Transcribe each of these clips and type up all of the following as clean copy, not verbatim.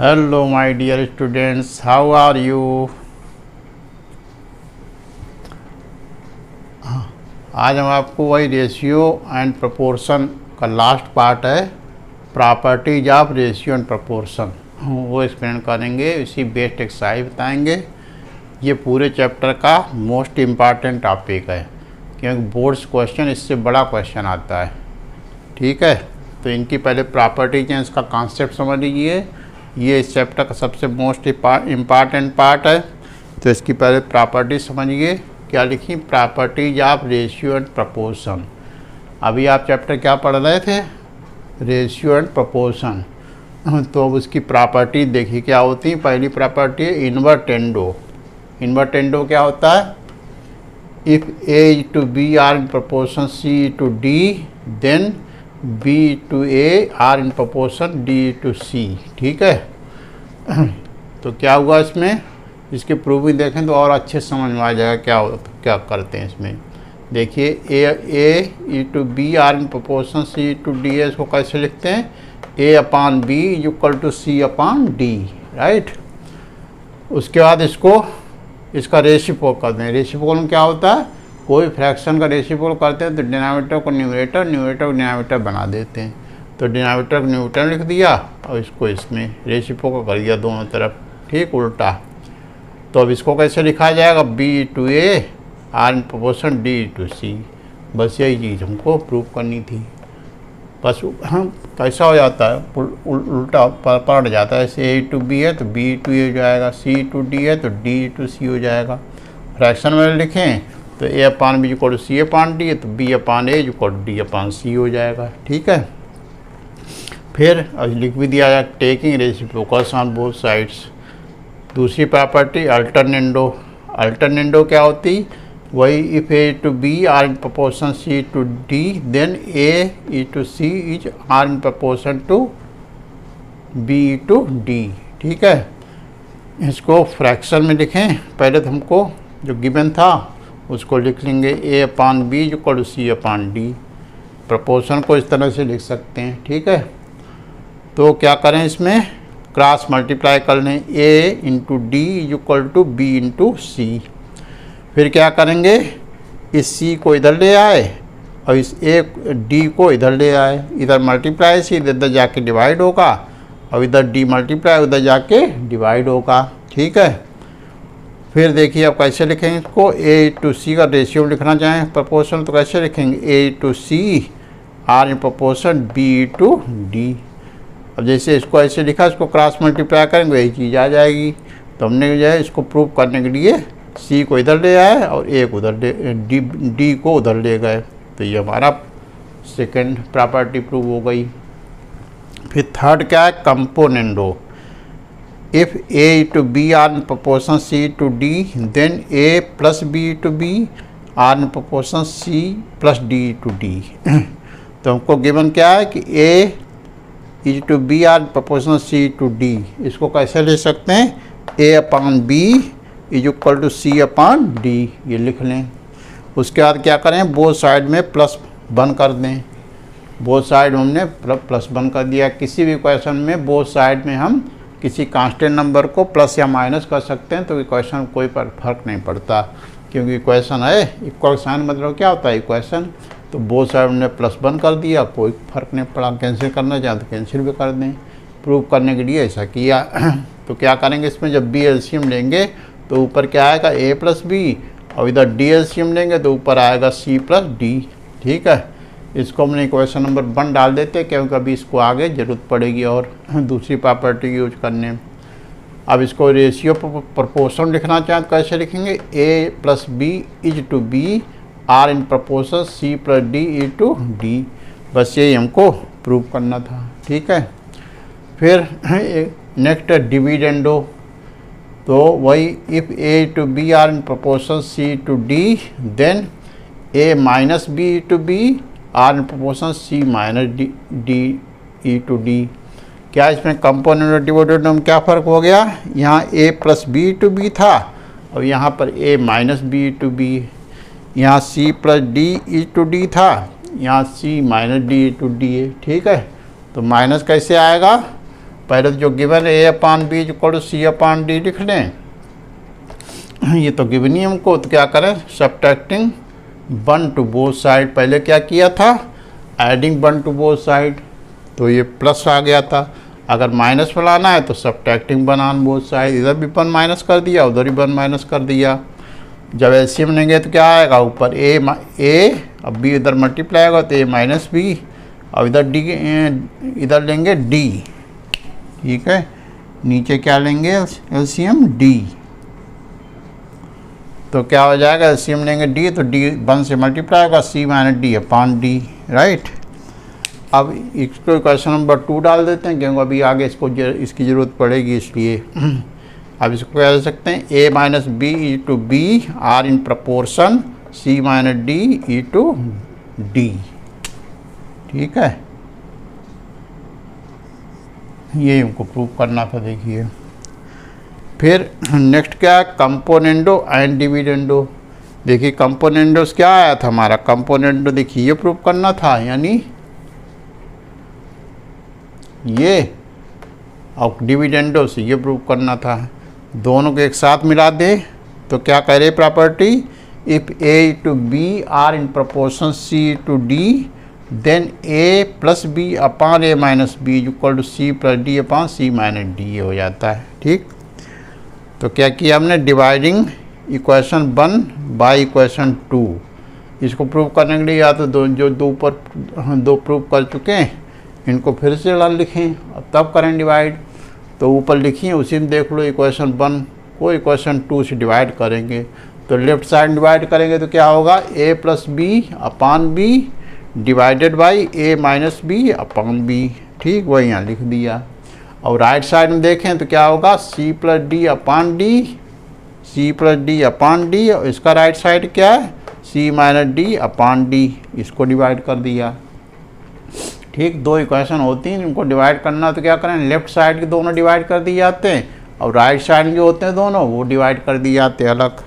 Hello my dear students, how are you. आज हम आपको वही रेशियो एंड प्रोपोर्शन का लास्ट पार्ट है, properties of ratio and proportion, वो एक्सप्लेन करेंगे। इसी बेस्ड एक्सरसाइज बताएंगे। ये पूरे चैप्टर का मोस्ट इम्पॉर्टेंट टॉपिक है, क्योंकि बोर्ड्स क्वेश्चन इससे बड़ा क्वेश्चन आता है। ठीक है, तो इनकी पहले प्रॉपर्टीज हैं, इसका कॉन्सेप्ट समझ लीजिए। ये इस चैप्टर का सबसे मोस्ट इम्पॉर्टेंट पार्ट है। तो इसकी पहले प्रॉपर्टी समझिए। क्या लिखी? Properties of ratio and proportion. अभी आप चैप्टर क्या पढ़ रहे थे? Ratio and proportion. तो अब उसकी प्रॉपर्टी देखिए क्या होती है। पहली प्रॉपर्टी है इन्वर्टेंडो। इन्वर्टेंडो क्या होता है? If A to B are in proportion C to D, then B to A are in proportion D to C। ठीक है, तो क्या हुआ इसमें? इसकी प्रूविंग देखें तो और अच्छे समझ में आ जाएगा क्या करते हैं इसमें। देखिए A to B are in proportion C to D है। इसको कैसे लिखते हैं? A upon B equal to C upon D, right. उसके बाद इसका रेसिप्रोकल कर दें। रेसिप्रोकल में क्या होता है? कोई फ्रैक्शन का रेसिप्रोकल करते हैं तो डिनोमिनेटर को न्यूमरेटर, न्यूमरेटर को डिनोमिनेटर बना देते हैं। तो डिनोमिनेटर को न्यूमरेटर लिख दिया और इसको इसमें रेसिप्रोकल कर दिया दोनों तरफ, ठीक उल्टा। तो अब इसको कैसे लिखा जाएगा? B to A are in proportion D to C। बस यही चीज़ हमको प्रूव करनी थी। बस हम कैसा हो जाता है, उल्टा पलट जाता है। ऐसे A टू B है तो B टू A हो जाएगा, C टू D है तो D टू C हो जाएगा। फ्रैक्शन में लिखें तो A upon B equal to C upon D है तो B upon A equal to D upon C हो जाएगा। ठीक है, फिर अब लिख भी दिया जाए taking reciprocals on both sides. दूसरी प्रॉपर्टी अल्टरनेंडो। अल्टरनेंडो क्या होती? वही if A to B are in proportion C to D, then A to C is are in proportion to B to D। ठीक है, इसको फ्रैक्शन में लिखें। पहले तो हमको जो गिवन था उसको लिख लेंगे A upon B equal to C upon D। Proportion को इस तरह से लिख सकते हैं। ठीक है, तो क्या करें, इसमें क्रॉस मल्टीप्लाई कर लें A into D equal to B into C। फिर क्या करेंगे, इस C को इधर ले आए और इस D को इधर ले आए। इधर मल्टीप्लाई से इधर जाके डिवाइड होगा और इधर D मल्टीप्लाई उधर जाके डिवाइड होगा। ठीक है, फिर देखिए अब कैसे लिखेंगे इसको। A टू C का रेशियो लिखना चाहें प्रोपोर्शन तो कैसे लिखेंगे? A to C are in proportion B to D। अब जैसे इसको ऐसे लिखा, इसको क्रॉस मल्टीप्लाई करेंगे यही चीज़ आ जाएगी। तो हमने जो है इसको प्रूव करने के लिए C को इधर ले आए और A को उधर D को उधर ले गए। तो ये हमारा सेकेंड प्रॉपर्टी प्रूव हो गई। फिर थर्ड क्या है? Componendo. If A to B are in proportion C to D, then A plus B to B are in proportion C plus D to D। तो हमको गिवन क्या है कि A is to B are in proportion C to D। इसको कैसे ले सकते हैं? A upon B is equal to C upon D, ये लिख लें। उसके बाद क्या करें, बोथ साइड में प्लस वन कर दें। बोथ साइड हमने प्लस वन कर दिया। किसी भी इक्वेशन में बोथ साइड में हम किसी कांस्टेंट नंबर को प्लस या माइनस कर सकते हैं, तो इक्वेशन कोई फर्क नहीं पड़ता, क्योंकि इक्वेशन है। इक्वल साइन मतलब क्या होता है? इक्वेशन। तो बोथ साइड में प्लस वन कर दिया, कोई फर्क नहीं पड़ा। कैंसिल करना चाहें तो कैंसिल भी कर दें। प्रूव करने के लिए ऐसा किया। तो क्या करेंगे, इसमें जब B एलसीएम लेंगे तो ऊपर क्या आएगा? A प्लस B, और इधर D एलसीएम लेंगे तो ऊपर आएगा C प्लस D। ठीक है, इसको हमने इक्वेशन नंबर 1 डाल देते हैं, क्योंकि अभी इसको आगे ज़रूरत पड़ेगी और दूसरी प्रॉपर्टी यूज करने। अब इसको रेशियो प्रोपोर्शन लिखना चाहें तो कैसे लिखेंगे? A plus B is to B are in proportion C plus D is to D। बस यही हमको प्रूव करना था। ठीक है, फिर नेक्स्ट डिविडेंडो। तो वही if A to B are in proportion C to D, then A minus B to B are in proportion C minus D E to D। क्या इसमें कंपोनेंट और डिविडेंड में क्या फ़र्क हो गया? यहाँ A plus B to B था और यहाँ पर A minus B to B। यहाँ C plus D E to D था, यहाँ C minus D to D है। ठीक है, तो माइनस कैसे आएगा? पहले तो जो given A upon B equal to C upon D लिख लें, ये तो गिवन ही हमको, तो क्या करें सब्ट्रैक्टिंग 1 टू बोथ साइड। पहले क्या किया था एडिंग 1 टू बोथ साइड, तो ये प्लस आ गया था। अगर माइनस बनाना है तो सब्ट्रैक्टिंग 1 ऑन बोथ साइड, इधर भी 1 माइनस कर दिया उधर भी 1 माइनस कर दिया। जब एलसीएम लेंगे तो क्या आएगा ऊपर ए अब बी इधर मल्टीप्लाई होगा तो ए माइनस बी, और इधर डी इधर लेंगे डी, ठीक है। नीचे क्या लेंगे एलसीएम डी, तो क्या हो जाएगा एलसीएम लेंगे डी तो डी 1 से मल्टीप्लाई होगा c minus D upon d, right. अब इसको क्वेश्चन नंबर 2 डाल देते हैं क्योंकि अभी आगे इसकी ज़रूरत पड़ेगी, इसलिए अब इसको क्या दे सकते हैं a minus b e two B are in proportion c minus d E two d, ठीक है। ये हमको प्रूव करना था। देखिए फिर नेक्स्ट क्या है कंपोनेंडो एंड डिविडेंडो। देखिए कंपोनेंडोस क्या आया था हमारा, कंपोनेंडो देखिए ये प्रूव करना था, यानी ये और डिविडेंडो से ये प्रूव करना था। दोनों को एक साथ मिला दे तो क्या कह रहे property, if A to B are in proportion C to D then A plus B upon A minus B equal to C plus D upon C minus D हो जाता है, ठीक। तो क्या किया हमने डिवाइडिंग इक्वेशन 1 बाई इक्वेशन 2। इसको prove करने के लिए या तो दो प्रूव कर चुके हैं इनको फिर से लिखें और तब करें डिवाइड। तो ऊपर लिखिए उसी में देख लो इक्वेशन 1 को इक्वेशन 2 से डिवाइड करेंगे तो लेफ्ट साइड डिवाइड करेंगे तो क्या होगा a plus B upon B divided by a minus B upon B, ठीक। वही यहाँ लिख दिया। और राइट साइड में देखें तो क्या होगा c plus D upon D, C plus D upon D, और इसका राइट साइड क्या है c minus D upon D, इसको डिवाइड कर दिया, ठीक। 2 इक्वेशन होती हैं इनको डिवाइड करना तो क्या करें लेफ्ट साइड के दोनों डिवाइड कर दिए जाते हैं और राइट साइड के होते हैं दोनों वो डिवाइड कर दिए जाते हैं अलग।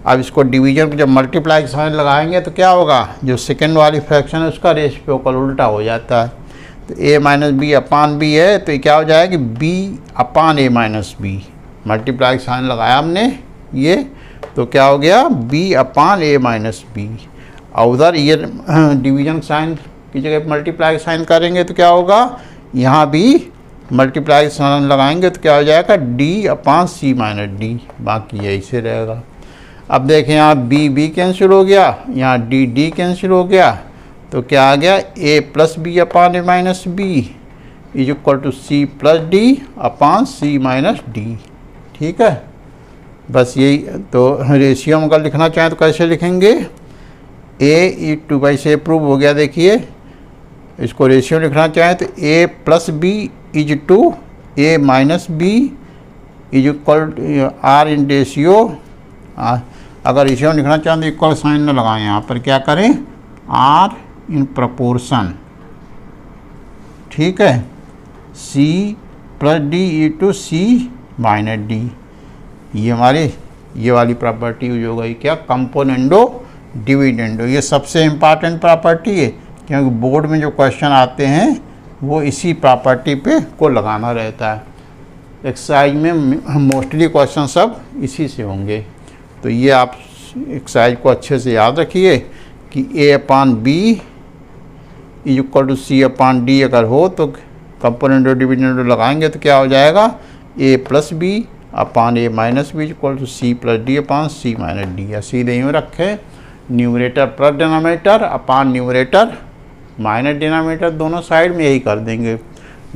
अब इसको डिवीजन को जब मल्टीप्लाई साइन लगाएंगे तो क्या होगा जो सेकेंड वाली फ्रैक्शन है उसका रेशियो कल उल्टा हो जाता है। तो ए माइनस बी अपान बी है तो ये क्या हो जाएगा B upon a minus B, multiply sign लगाया हमने ये तो क्या हो गया B upon a minus B, और उधर ये डिवीजन साइन की जगह मल्टीप्लाई साइन करेंगे तो क्या होगा यहाँ भी मल्टीप्लाई साइन लगाएंगे तो क्या हो जाएगा D upon c minus D, बाकी यही से रहेगा। अब देखें यहाँ बी कैंसिल हो गया, यहाँ डी कैंसिल हो गया, तो क्या आ गया a plus B upon a minus B is equal to C plus d upon c minus d, ठीक है। बस यही तो रेशियो हम अगर लिखना चाहें तो कैसे लिखेंगे ए टू बाई से प्रूव हो गया। देखिए इसको रेशियो लिखना चाहें तो a plus b is to A minus B is equal are in ratio. अगर रेशियो लिखना चाहें तो इक्वल साइन न लगाएं, यहाँ पर क्या करें आर इन प्रपोर्शन, ठीक है, C plus D E to C minus D. ये हमारे ये वाली प्रॉपर्टी यूज हो गई क्या कंपोनेंडो डिविडेंडो। ये सबसे इम्पॉर्टेंट प्रॉपर्टी है क्योंकि बोर्ड में जो क्वेश्चन आते हैं वो इसी प्रॉपर्टी पे को लगाना रहता है। एक्सरसाइज में मोस्टली क्वेश्चन सब इसी से होंगे, तो ये आप एक्सरसाइज को अच्छे से याद रखिए कि a upon B is equal to C upon d अगर हो तो कंपोनेंडो डिविडेंडो लगाएंगे तो क्या हो जाएगा a plus B upon a minus B equal to C plus d upon c minus d. या सीधे यूँ रखें numerator plus denominator upon numerator minus denominator, दोनों साइड में यही कर देंगे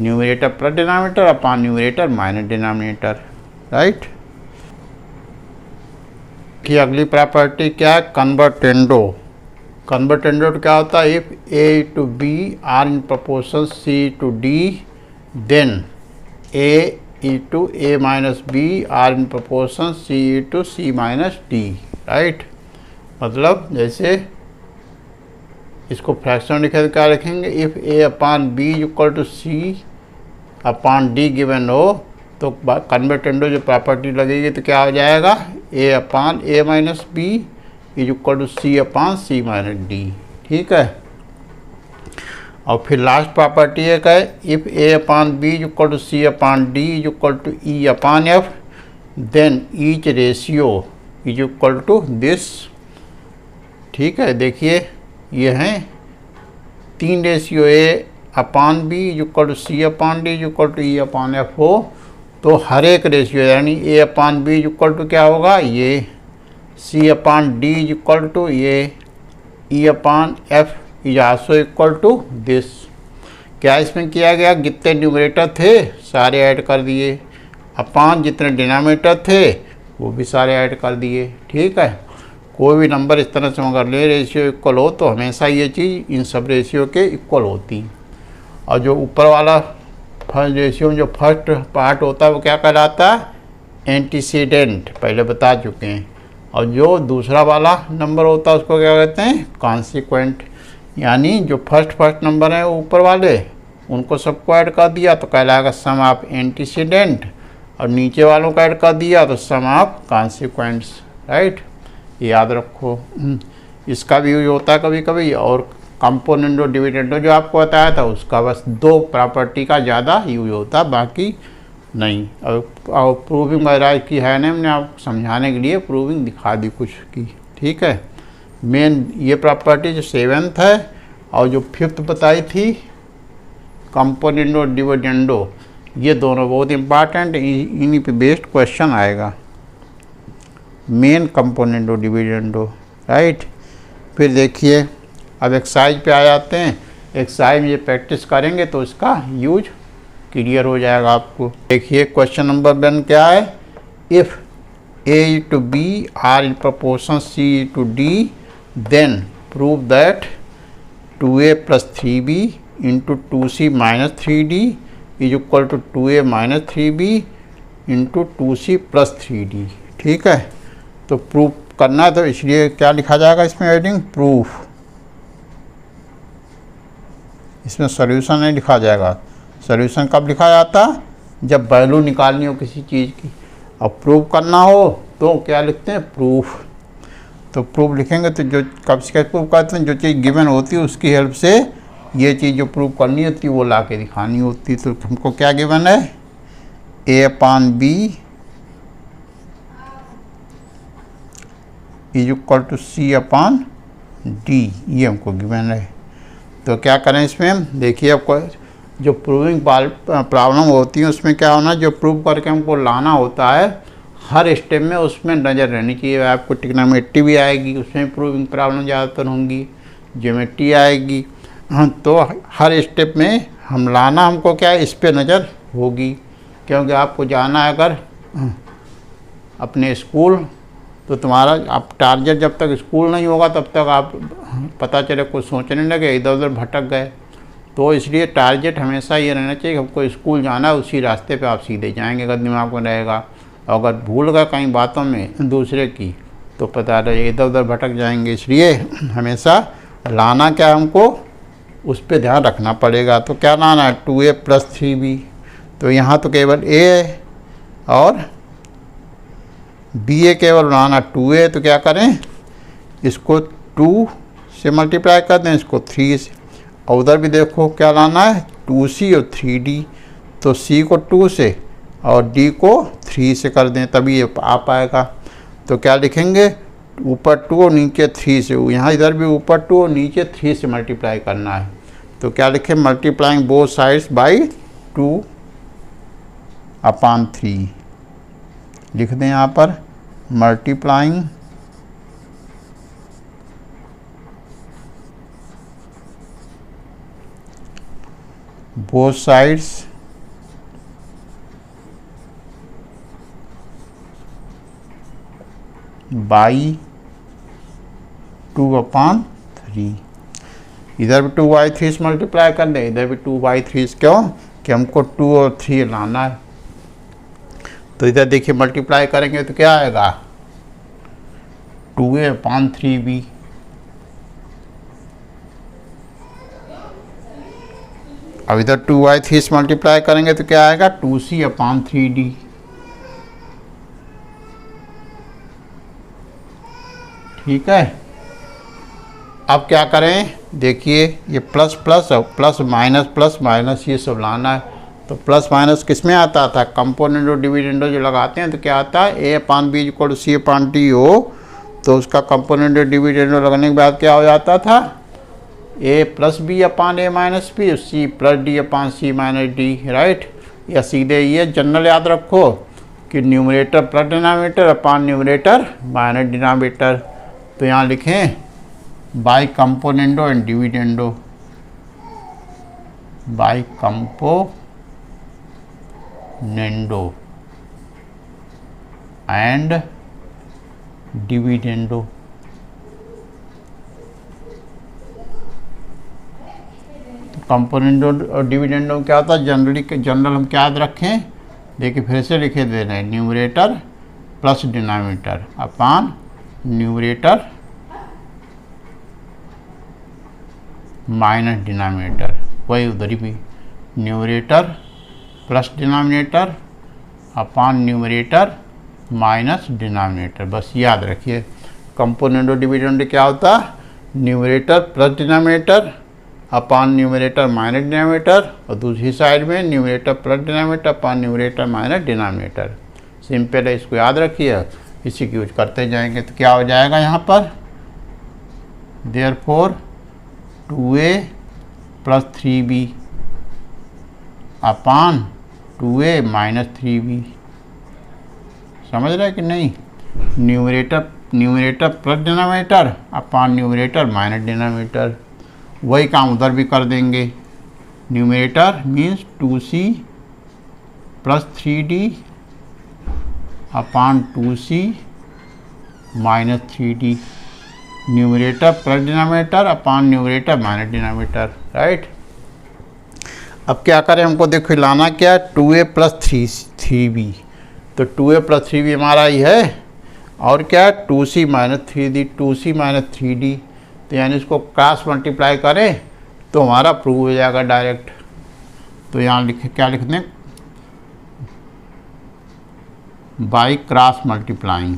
numerator plus denominator upon numerator minus denominator, right. कि अगली प्रॉपर्टी क्या है कन्वर्टेंडो। कन्वर्टेंडो क्या होता है if A to B are in proportion C to D then A is to A minus B are in proportion C is to C minus D, right. मतलब जैसे इसको फ्रैक्शन लिखे तो क्या लिखेंगे if A upon B equal to C upon D given हो तो कन्वर्टेंडो जो प्रॉपर्टी लगेगी तो क्या हो जाएगा a upon a minus B is equal to C upon c minus d, ठीक है। और फिर लास्ट प्रॉपर्टी एक है, if A upon B is equal to C upon d is equal to e upon f, then each ratio is equal to this. ठीक है, देखिए ये हैं 3 ratio, a upon B is equal to C upon d is equal to e upon F हो, तो हर एक ratio यानी a upon B is equal to क्या होगा, ये c upon d is equal to ये, e upon f is also equal to this. क्या इसमें किया गया, जितने न्यूमरेटर थे सारे ऐड कर दिए, अपान जितने डिनोमिनेटर थे वो भी सारे ऐड कर दिए। ठीक है, कोई भी नंबर इस तरह से अगर ले रेशियो इक्वल हो तो हमेशा ये चीज़ इन सब रेशियो के इक्वल होती। और जो ऊपर वाला फर्स्ट रेशियो में जो फर्स्ट पार्ट होता है वो क्या कहलाता है, एंटीसीडेंट, पहले बता चुके हैं। और जो दूसरा वाला नंबर होता है उसको क्या कहते हैं, कॉन्सिक्वेंट। यानी जो फर्स्ट नंबर है ऊपर वाले उनको सबको ऐड कर दिया तो कहलाएगा सम ऑफ एंटीसीडेंट, और नीचे वालों को ऐड कर दिया तो सम ऑफ कॉन्सिक्वेंट्स। राइट, याद रखो। इसका भी यूज होता है कभी कभी। और कंपोनेंटो डिविडेंडो जो आपको बताया था उसका बस 2 प्रॉपर्टी का ज़्यादा यूज होता है, बाकी नहीं। और प्रूविंग वगैरह की है ना, हमने आपको समझाने के लिए प्रूविंग दिखा दी कुछ की। ठीक है, मेन ये प्रॉपर्टी जो 7th है और जो 5th बताई थी कंपोनेंटो डिविडेंडो, ये दोनों बहुत इंपॉर्टेंट, इन्हीं पे बेस्ड क्वेश्चन आएगा, मेन कंपोनेंटो डिविडेंडो। राइट, फिर देखिए अब एक्सरसाइज पे आ जाते हैं। एक्सरसाइज में ये प्रैक्टिस करेंगे तो इसका यूज क्लियर हो जाएगा आपको। देखिए क्वेश्चन नंबर 1 क्या है, if A to B are in proportion C to D, then prove that 2a + 3b into 2c - 3d is equal to 2a - 3b into 2c + 3d। ठीक है, तो प्रूफ करना है तो इसलिए क्या लिखा जाएगा इसमें, हेडिंग प्रूफ। इसमें सॉल्यूशन नहीं लिखा जाएगा। सॉल्यूशन कब लिखा जाता है, जब वैल्यू निकालनी हो किसी चीज़ की। और प्रूफ करना हो तो क्या लिखते हैं, प्रूफ। तो प्रूफ लिखेंगे तो जो कब से प्रूफ करते हैं, जो चीज़ गिवन होती है उसकी हेल्प से ये चीज़ जो प्रूफ करनी होती है वो ला के दिखानी होती है। तो हमको क्या गिवन है, a upon B is equal to C upon d, ये हमको गिवन है। तो क्या करें इसमें हम, देखिए आपको जो प्रूविंग प्रॉब्लम होती है उसमें क्या होना, जो प्रूव करके हमको लाना होता है हर स्टेप में उसमें नज़र रहनी चाहिए। आपको ट्रिग्नोमेट्री भी आएगी, उसमें प्रूविंग प्रॉब्लम ज़्यादातर होंगी, ज्योमेट्री आएगी। हाँ, तो हर स्टेप में हम लाना हमको क्या है, इस पे नज़र होगी। क्योंकि आपको जाना है अगर अपने स्कूल, तो तुम्हारा आप टारगेट जब तक स्कूल नहीं होगा तब तक आप पता चले कुछ सोचने लगे, इधर उधर भटक गए। तो इसलिए टारगेट हमेशा ये रहना चाहिए कि हमको स्कूल जाना है, उसी रास्ते पे आप सीधे जाएंगे अगर दिमाग में रहेगा। अगर भूल गए कहीं बातों में दूसरे की तो पता रहे इधर उधर भटक जाएंगे। इसलिए हमेशा लाना क्या हमको उस पर ध्यान रखना पड़ेगा। तो क्या लाना है, 2a + 3b। तो यहाँ तो केवल a है और b केवल लाना 2a। तो क्या करें, इसको 2 से मल्टीप्लाई कर दें, इसको 3 से। और उधर भी देखो क्या लाना है, 2c और 3d। तो c को 2 से और d को 3 से कर दें तभी ये आ पाएगा। तो क्या लिखेंगे, ऊपर 2 और नीचे 3 से। यहाँ इधर भी ऊपर 2 और नीचे 3 से मल्टीप्लाई करना है। तो क्या लिखें, मल्टीप्लाइंग बोथ साइड्स बाई 2/3 लिख दें यहाँ पर, मल्टीप्लाइंग बोथ साइड्स बाई 2/3। इधर भी 2/3 से मल्टीप्लाई कर दें, इधर भी 2/3। क्यों कि हमको 2 और 3 लाना है। तो इधर देखिए मल्टीप्लाई करेंगे तो क्या आएगा, 2a/3b। अब इधर 2/3 से मल्टीप्लाई करेंगे तो क्या आएगा, 2c/3d। ठीक है, अब क्या करें, देखिए ये प्लस प्लस और प्लस माइनस ये सब लाना है। तो प्लस माइनस किस में आता था, कंपोनेंट और डिविडेंडो जो लगाते हैं तो क्या आता है, a upon B equal to C upon d हो, तो उसका कंपोनेंट और डिविडेंडो लगाने के बाद क्या हो जाता था, a plus B upon a minus b, c plus d upon c minus D, right. या सीधे ये जनरल याद रखो कि numerator plus denominator upon numerator minus denominator. तो यहाँ लिखें by componendo and dividendo, by componendo and dividendo. Componendo और डिविडेंडो क्या होता है, जनरल हम क्या याद रखें, देखिए फिर से लिखे दे रहे हैं, numerator plus denominator upon numerator minus denominator, वही उधर भी numerator plus denominator upon numerator minus denominator, बस याद रखिए। कंपोनेंट और डिविडेंड क्या होता है, numerator plus denominator upon numerator minus denominator, और दूसरी साइड में numerator plus denominator upon numerator minus denominator. Simple है, इसको याद रखिए, इसी की यूज करते जाएंगे। तो क्या हो जाएगा यहाँ पर, देयरफॉर 2a प्लस 3b अपान 2a माइनस 3b। समझ रहे कि नहीं, numerator plus denominator upon numerator minus denominator, वही काम उधर भी कर देंगे। Numerator means 2c plus 3d upon 2c minus 3d, numerator plus denominator upon numerator minus denominator, right. अब क्या करें, हमको देखो लाना क्या है, 2a प्लस 3b, तो 2a प्लस 3b हमारा ही है, और क्या है 2c minus 3d, 2c minus 3d, तो यानी इसको क्रॉस मल्टीप्लाई करें तो हमारा प्रूव हो जाएगा डायरेक्ट। तो यहाँ लिखे, क्या लिख दें, बाई क्रॉस मल्टीप्लाइंग।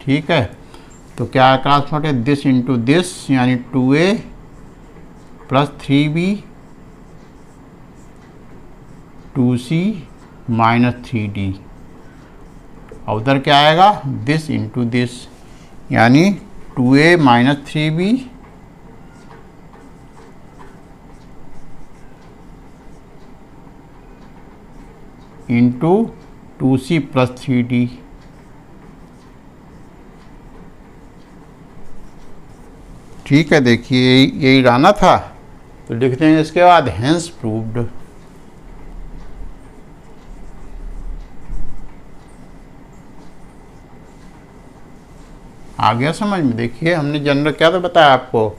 ठीक है, तो क्या है cross multiply, this into this, यानी 2a plus 3b 2c minus 3d, और उधर क्या आएगा, दिस इंटू दिस, यानी 2a minus 3b into 2c plus 3d। ठीक है, देखिए यही लाना था, तो लिख देंगे इसके बाद हेंस प्रूव्ड। आ गया समझ में। देखिए हमने जनरल क्या तो बताया आपको,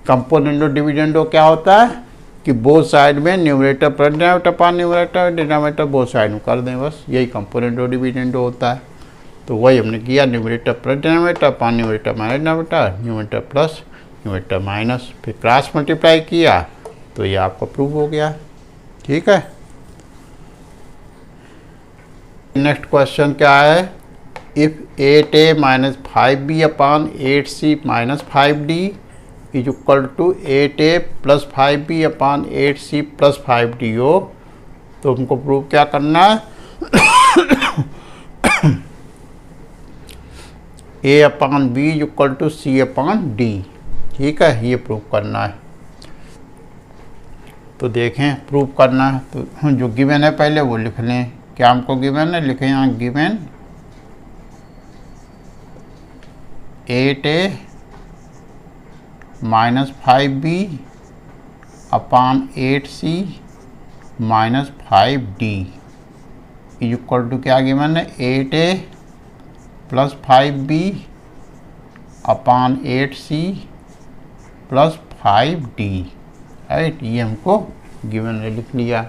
कंपोनेंट और डिविडेंडो क्या होता है कि बोथ साइड में numerator plus denominator upon numerator denominator both side में कर दें, बस यही कंपोनेंट और डिविडेंडो होता है। तो वही हमने किया, numerator plus denominator upon numerator minus denominator, numerator plus numerator minus, फिर क्रॉस मल्टीप्लाई किया तो ये आपका प्रूव हो गया। ठीक है, नेक्स्ट क्वेश्चन क्या है, if 8a minus 5b upon 8c minus 5d is equal to 8a plus 5b upon 8c plus 5d हो, तो हमको प्रूव क्या करना है, a upon b is equal to c upon d। ठीक है, ये प्रूव करना है। तो देखें प्रूव करना है, तो जो गिवन है पहले वो लिख लें। क्या हमको गिवन है, लिखें यहाँ given 8a minus 5b upon 8c minus 5d is equal to क्या गिवन है, 8a plus 5b upon 8c plus 5d, right. ये हमको गिवन है, लिख लिया।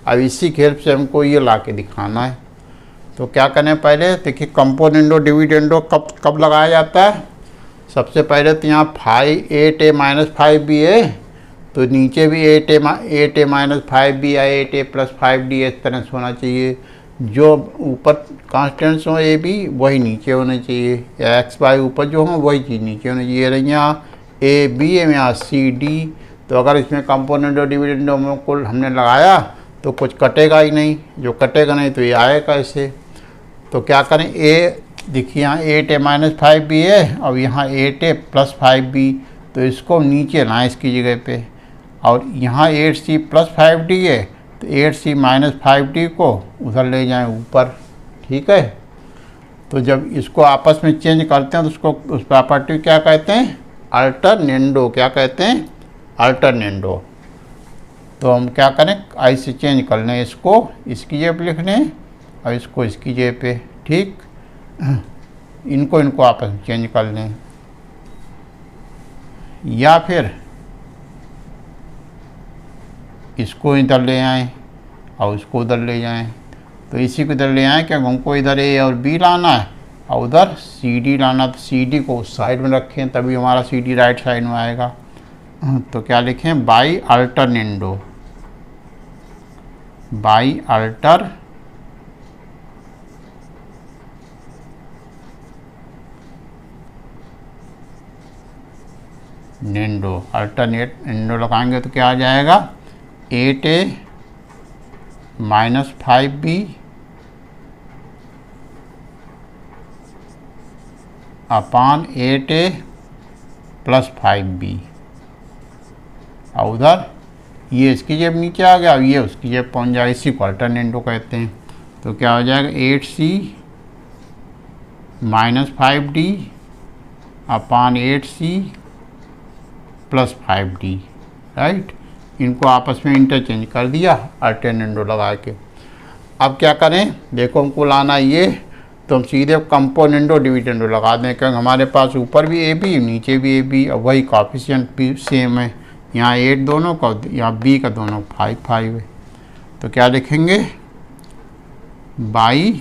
अब इसी की हेल्प से हमको ये ला के दिखाना है। तो क्या करें, पहले देखिए कंपोनेंडो डिविडेंडो कब लगाया जाता है, सबसे पहले तो यहाँ 8a माइनस 5b है, तो नीचे भी 8a माइनस 5b या 8a प्लस 5d इस तरह से होना चाहिए। जो ऊपर कांस्टेंट्स हो ए बी वही नीचे होने चाहिए, या एक्स वाई ऊपर जो हो वही चीज़ नीचे होनी चाहिए। रही यहाँ ए बी है, यहाँ सी डी, तो अगर इसमें कंपोनेंट और डिविडेंडो में कुल हमने लगाया तो कुछ कटेगा ही नहीं, जो कटेगा नहीं तो ये आएगा ऐसे। तो क्या करें, ए देखिए यहाँ 8a माइनस 5b है, और यहाँ 8a प्लस 5b, तो इसको नीचे लाएँ इसकी जगह पे, और यहाँ 8c प्लस 5d है, तो 8c माइनस 5d को उधर ले जाएं ऊपर। ठीक है, तो जब इसको आपस में चेंज करते हैं तो उसको उस प्रॉपर्टी क्या कहते हैं, अल्टरनेंडो। क्या कहते हैं, अल्टरनेंडो। तो हम क्या करें, ऐसे चेंज कर लें, इसको इसकी जगह पे लिख लें और इसको इसकी जगह पे। ठीक, इनको आपस में चेंज कर लें, या फिर इसको इधर ले आएँ और उसको उधर ले जाएं। तो इसी को इधर ले आएँ, क्या हमको इधर ए और बी लाना है और उधर सी डी लाना, तो सी डी को उस साइड में रखें, तभी हमारा सी डी राइट साइड में आएगा। तो क्या लिखें, by alternendo, by alternendo. Alternendo लगाएंगे तो क्या आ जाएगा, 8a माइनस 5b अपान 8a प्लस 5b, और उधर ये इसकी जेब नीचे आ गया और ये उसकी जेब पहुंच जाएगा। इसी को अल्टरनेंडो कहते हैं। तो क्या हो जाएगा, 8c माइनस 5d अपान 8c प्लस 5d, राइट। इनको आपस में इंटरचेंज कर दिया अल्टरनेंडो लगा के। अब क्या करें, देखो हमको लाना ये, तो हम सीधे कंपोनेंडो डिविडेंडो लगा दें, क्योंकि हमारे पास ऊपर भी ए बी नीचे भी ए बी, और वही कॉफिशिएंट भी सेम है, यहाँ 8 दोनों का, यहाँ बी का दोनों 5 है। तो क्या लिखेंगे, बाई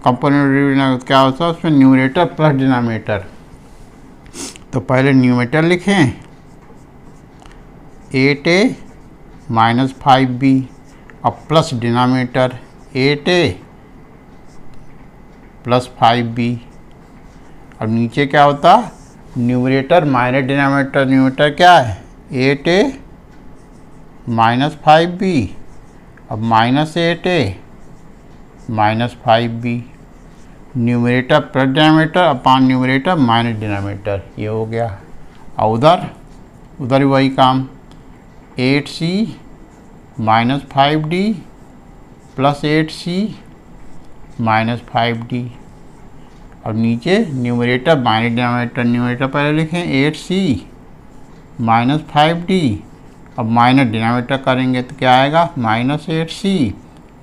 कंपोनेंट डिविडेंडो क्या होता है, उसमें न्यूमरेटर प्लस डिनोमिनेटर। तो पहले न्यूमरेटर लिखें 8a माइनस 5b, और plus denominator 8a plus 5b, और नीचे क्या होता, न्यूमरेटर माइनस डिनोमिनेटर। न्यूमरेटर क्या है, 8a माइनस 5b, अब minus 8a minus 5b, numerator plus denominator upon numerator minus denominator, ये हो गया। और उधर भी वही काम, 8c minus 5d plus 8c minus 5d, और नीचे न्यूमरेटर माइनस डिनोमिनेटर। न्यूमरेटर पहले लिखें 8c माइनस 5d, अब माइनस डिनोमिनेटर करेंगे तो क्या आएगा, minus 8c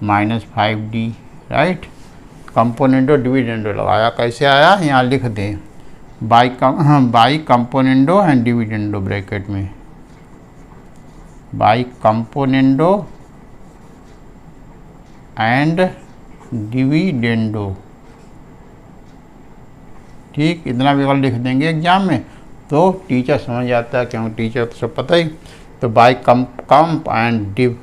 minus 5d, right. Componendo dividendo लगाया, कैसे आया यहाँ लिख दें, by componendo and dividendo bracket में, बाई कंपोनेंडो एंड डिविडेंडो। ठीक, इतना भी अगर लिख देंगे एग्जाम में तो टीचर समझ जाता है, क्योंकि टीचर तो सब पता ही। तो बाई कंप एंड डिव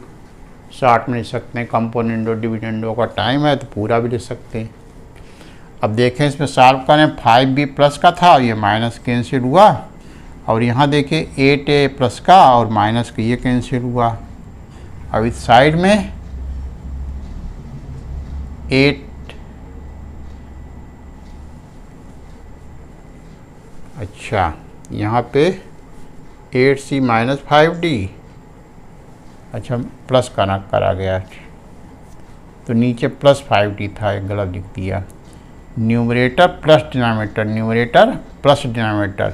शॉर्ट में लिख सकते हैं, कंपोनेंडो डिविडेंडो का टाइम है तो पूरा भी लिख सकते हैं। अब देखें इसमें सॉल्व करें, 5b प्लस का था, ये माइनस कैंसिल हुआ, और यहाँ देखिए 8a प्लस का और माइनस का ये कैंसिल हुआ। अब इस साइड में 8, अच्छा यहाँ पे 8c माइनस 5d, अच्छा प्लस का करा गया, तो नीचे प्लस 5d था, एक गलत लिख दिया। Numerator plus denominator, numerator plus denominator,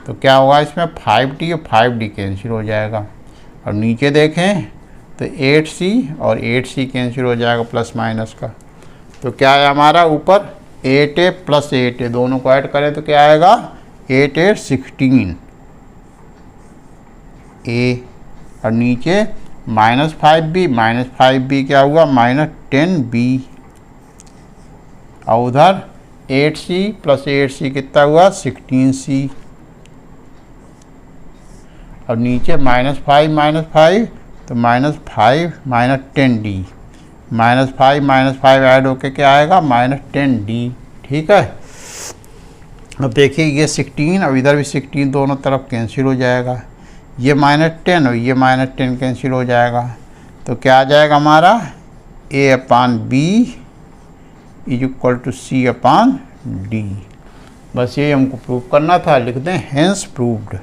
तो क्या होगा इसमें 5d और 5d कैंसिल हो जाएगा, और नीचे देखें तो 8c और 8c कैंसिल हो जाएगा प्लस माइनस का। तो क्या है हमारा ऊपर 8a प्लस 8a, दोनों को ऐड करें तो क्या आएगा, 8 16 a, और नीचे माइनस 5b, क्या हुआ माइनस 10b, और उधर 8c प्लस 8c कितना हुआ 16c। अब नीचे -5 तो -5 -10d, -5 ऐड होके क्या आएगा -10d। ठीक है। अब देखिए ये 16, अब इधर भी 16 दोनों तरफ कैंसिल हो जाएगा, ये -10 और ये -10 कैंसिल हो जाएगा, तो क्या आ जाएगा हमारा a/b = c/d। बस ये हमको प्रूव करना था, लिख दें हेंस प्रूव्ड।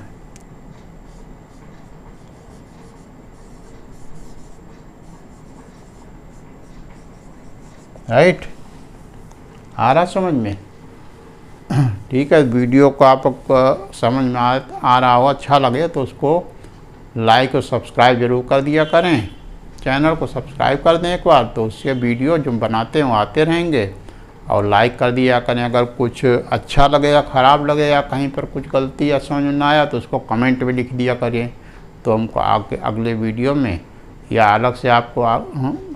राइट, आ रहा समझ में? ठीक है, वीडियो को आप समझ में आ रहा हो, अच्छा लगे तो उसको लाइक और सब्सक्राइब जरूर कर दिया करें। चैनल को सब्सक्राइब कर दें एक बार, तो उससे वीडियो जो बनाते हैं वो आते रहेंगे। और लाइक कर दिया करें। अगर कुछ अच्छा लगे या ख़राब लगे या कहीं पर कुछ गलती या समझ में ना आया तो उसको कमेंट में लिख दिया करिए, तो हमको आगे अगले वीडियो में या अलग से आपको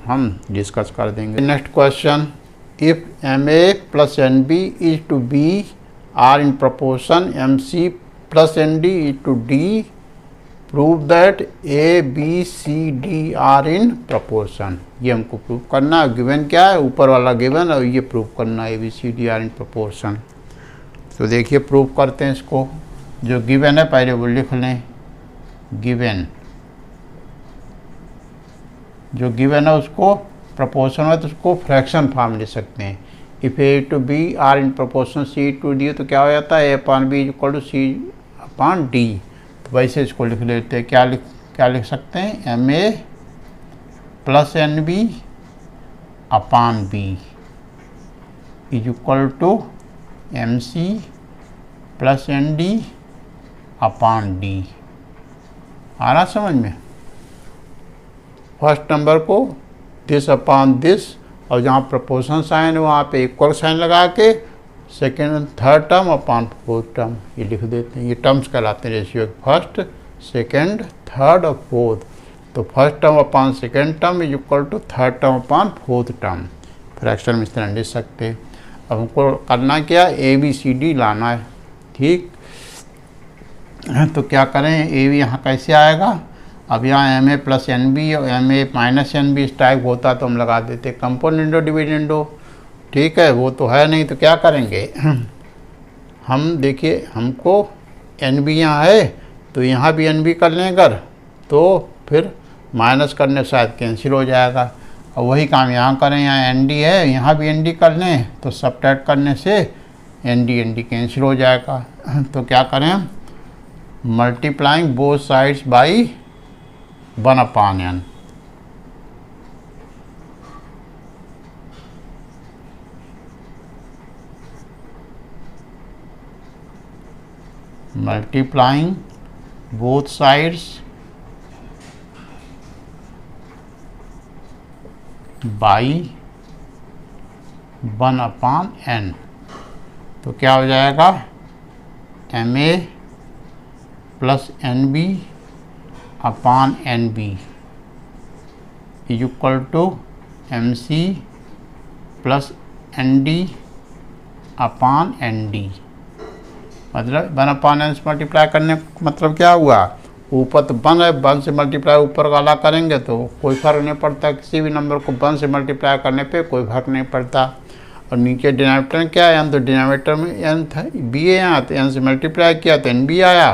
हम डिस्कस कर देंगे। Next question, if MA + NB is to B are in proportion MC + ND is to D, prove that A, B, C, D are in proportion। ये हमको प्रूव करना है। गिवन क्या है, ऊपर वाला गिवन, और ये प्रूव करना है A, B, C, D are in proportion। तो देखिए प्रूव करते हैं इसको। जो गिवन है पहले वो लिख लें, गिवन जो गिवन है उसको प्रोपोर्शन है तो उसको फ्रैक्शन फॉर्म ले सकते हैं। If A to B are in proportion C to D, तो क्या हो जाता है A/B = C/D। तो वैसे इसको लिख लेते हैं। क्या लिख सकते हैं, MA + NB/B = MC + ND/D। आ रहा समझ में? फर्स्ट नंबर को दिस/दिस, और जहाँ प्रोपोर्शन साइन है वहाँ पे इक्वल साइन लगा के second third term upon fourth term ये लिख देते हैं। ये टर्म्स कहलाते हैं रेशियो, फर्स्ट सेकेंड थर्ड और फोर्थ। तो first term upon second term = third term upon fourth term. Fraction में इस तरह लिख सकते हैं। अब हमको करना क्या, ABCD लाना है। ठीक, तो क्या करें, AB यहाँ कैसे आएगा। अब यहाँ MA + NB और MA - NB इस टाइप होता तो हम लगा देते कंपोनेंडो डिविडेंडो। ठीक है, वो तो है नहीं, तो क्या करेंगे हम, देखिए हमको NB यहाँ है तो यहाँ भी NB कर लें अगर, तो फिर माइनस करने से शायद कैंसिल हो जाएगा। और वही काम यहाँ करें, यहाँ ND है यहाँ भी ND कर लें तो सब्ट्रैक्ट करने से ND कैंसिल हो जाएगा। तो क्या करें, multiplying both sides by 1/n। Multiplying both sides by 1/n। तो क्या हो जाएगा, MA + NB/NB = MC + ND/ND। मतलब 1/n से मल्टीप्लाई करने का मतलब क्या हुआ, ऊपर तो 1 है, 1 से मल्टीप्लाई ऊपर वाला करेंगे तो कोई फ़र्क नहीं पड़ता। किसी भी नंबर को 1 से मल्टीप्लाई करने पे कोई फर्क नहीं पड़ता। और नीचे डिनोमिनेटर में क्या है, n, तो डिनोमिनेटर में n था, b है यहाँ, तो n से मल्टीप्लाई किया तो NB आया।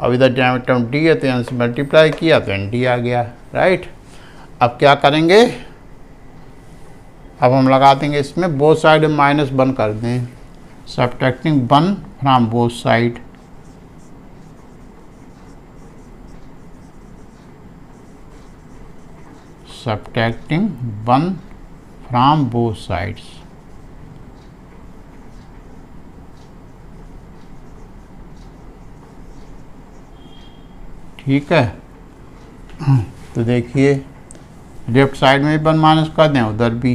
अब इधर डिनोमिनेटर में d है तो n से मल्टीप्लाई किया तो ND आ गया। राइट, अब क्या करेंगे, अब हम लगा देंगे इसमें बोथ साइड -1 कर दें, subtracting 1 from both side. subtracting 1 from both sides। ठीक है, तो देखिए लेफ्ट साइड में भी 1 माइनस कर दें, उधर भी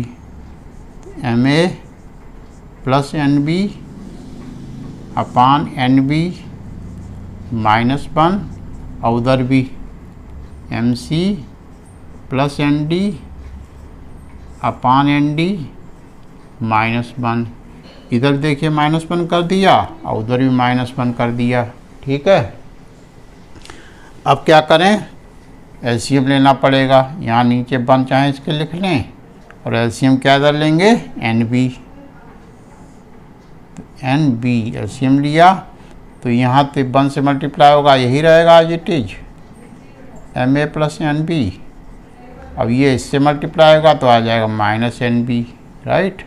MA + NB/NB -1, और उधर भी MC + ND/ND -1। इधर देखिए -1 कर दिया और उधर भी -1 कर दिया। ठीक है, अब क्या करें, एलसीएम लेना पड़ेगा। यहाँ नीचे 1 चाहे इसके लिख लें और एलसीएम क्या इधर लेंगे, NB। NB एलसीएम लिया तो यहाँ तो 1 से मल्टीप्लाई होगा, यही रहेगा as it is MA + NB। अब ये इससे मल्टीप्लाई होगा तो आ जाएगा -NB, राइट।